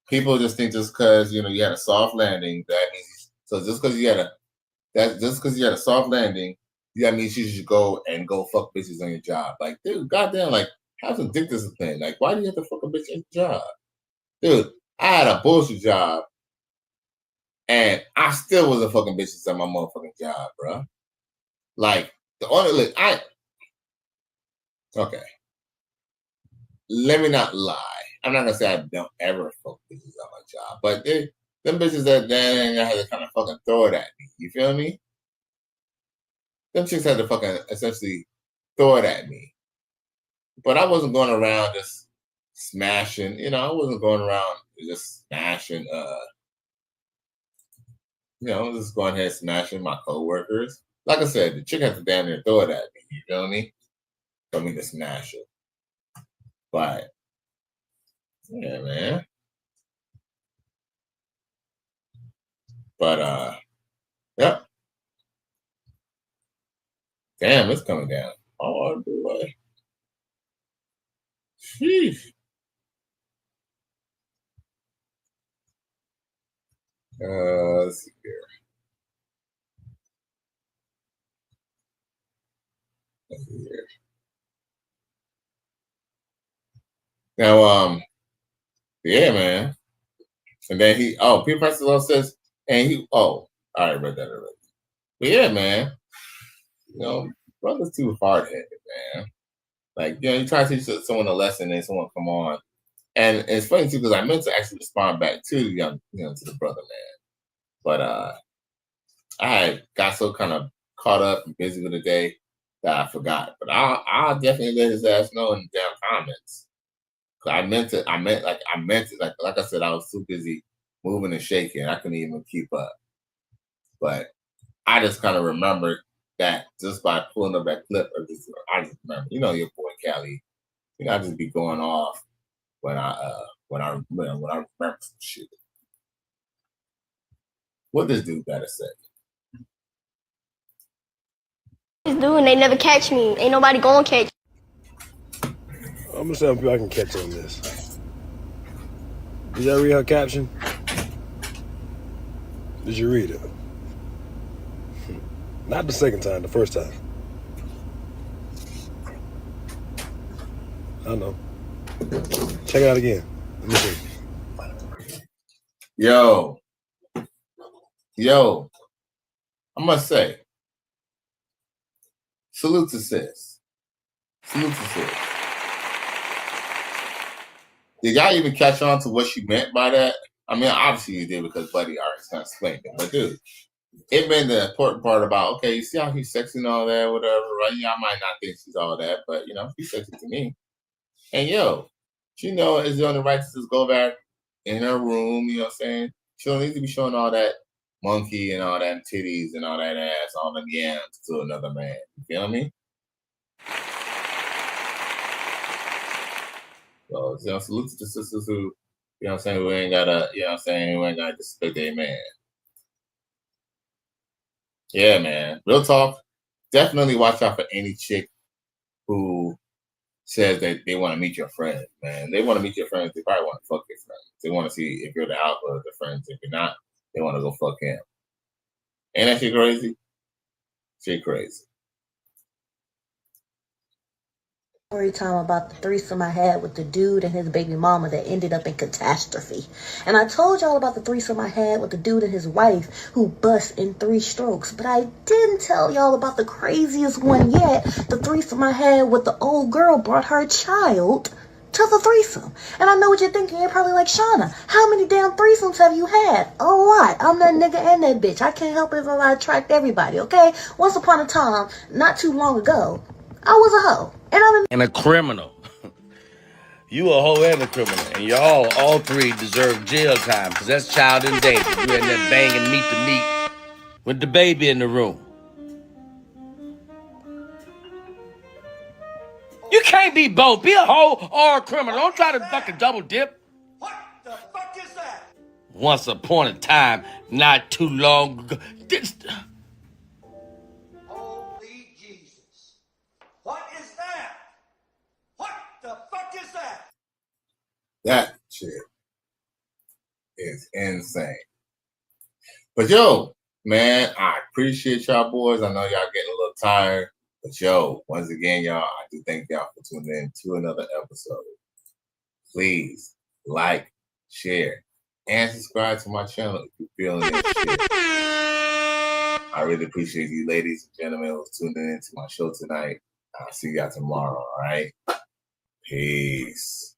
people just think just because, you know, you had a soft landing, that means, so just because you had a soft landing, that means you should go fuck bitches on your job. Like, dude, goddamn, like, have some dick discipline. Like, why do you have to fuck a bitch on your job? Dude, I had a bullshit job, and I still was a fucking bitches on my motherfucking job, bro. Like, okay. Let me not lie. I'm not gonna say I don't ever fuck bitches on my job, but them bitches that then had to kind of fucking throw it at me. You feel me? Them chicks had to fucking essentially throw it at me. But I wasn't going around just smashing, you know, I wasn't going around just smashing, you know, just going ahead smashing my coworkers. Like I said, the chick had to damn near throw it at me, you feel me? For me to smash it. But, yeah, man. But, yep. Damn, it's coming down. Oh, boy. Sheesh. Let's see here. Let's see here. Now, yeah, man. And then Peter Francis says, I already read that already. But yeah, man. You know, brother's too hard-headed, man. Like, you know, you try to teach someone a lesson and someone come on. And it's funny, too, because I meant to actually respond back to the young, you know, to the brother, man. But I had got so kind of caught up and busy with the day that I forgot. But I'll definitely let his ass know in the damn comments. I meant it. Like I said, I was too busy moving and shaking. I couldn't even keep up. But I just kind of remembered that just by pulling up that clip. I just remember, you know, your boy Cali. You know, I just be going off when I remember some shit. What this dude gotta say? Doing, they never catch me. Ain't nobody gonna catch. I'm gonna see if I can catch on this. Did y'all read her caption? Did you read it? Not the second time, the first time. I know. Check it out again. Let me see. Yo, I must say, salute to sis. Salute to sis. Did y'all even catch on to what she meant by that? I mean, obviously you did because Buddy already kind of explained it. But dude, it meant the important part about, okay, you see how he's sexy and all that, whatever, right? Yeah, I might not think she's all that, but you know, she's sexy to me. And she know it's the only right to just go back in her room, you know what I'm saying? She don't need to be showing all that monkey and all that titties and all that ass, all them yams to another man. You feel me? So, you know, salute to the sisters who, you know what I'm saying, who ain't gotta, you know what I'm saying, who ain't gotta disrespect their man. Yeah, man. Real talk. Definitely watch out for any chick who says that they want to meet your friends, man. They want to meet your friends. They probably want to fuck your friends. They want to see if you're the alpha of the friends. If you're not, they want to go fuck him. Ain't that shit crazy? Shit crazy. story time about the threesome I had with the dude and his baby mama that ended up in catastrophe. And I told y'all about the threesome I had with the dude and his wife who bust in 3 strokes. But I didn't tell y'all about the craziest one yet. The threesome I had with the old girl brought her child to the threesome. And I know what you're thinking. You're probably like, Shauna, how many damn threesomes have you had? A lot. I'm that nigga and that bitch. I can't help it if I attract everybody, okay? Once upon a time, not too long ago, I was a hoe. And a criminal. You a hoe and a criminal. And y'all, all 3 deserve jail time, because that's child endangerment. You in there banging meat to meat with the baby in the room. You can't be both. Be a hoe or a criminal. Don't try to fucking double dip. What the fuck is that? Once upon a time, not too long ago. Holy Jesus. What is that? What the fuck is that? That shit is insane. But yo, man, I appreciate y'all boys. I know y'all getting a little tired. But yo, once again, y'all, I do thank y'all for tuning in to another episode. Please like, share, and subscribe to my channel if you're feeling this shit. I really appreciate you ladies and gentlemen who's tuning in to my show tonight. I'll see y'all tomorrow, all right? Peace.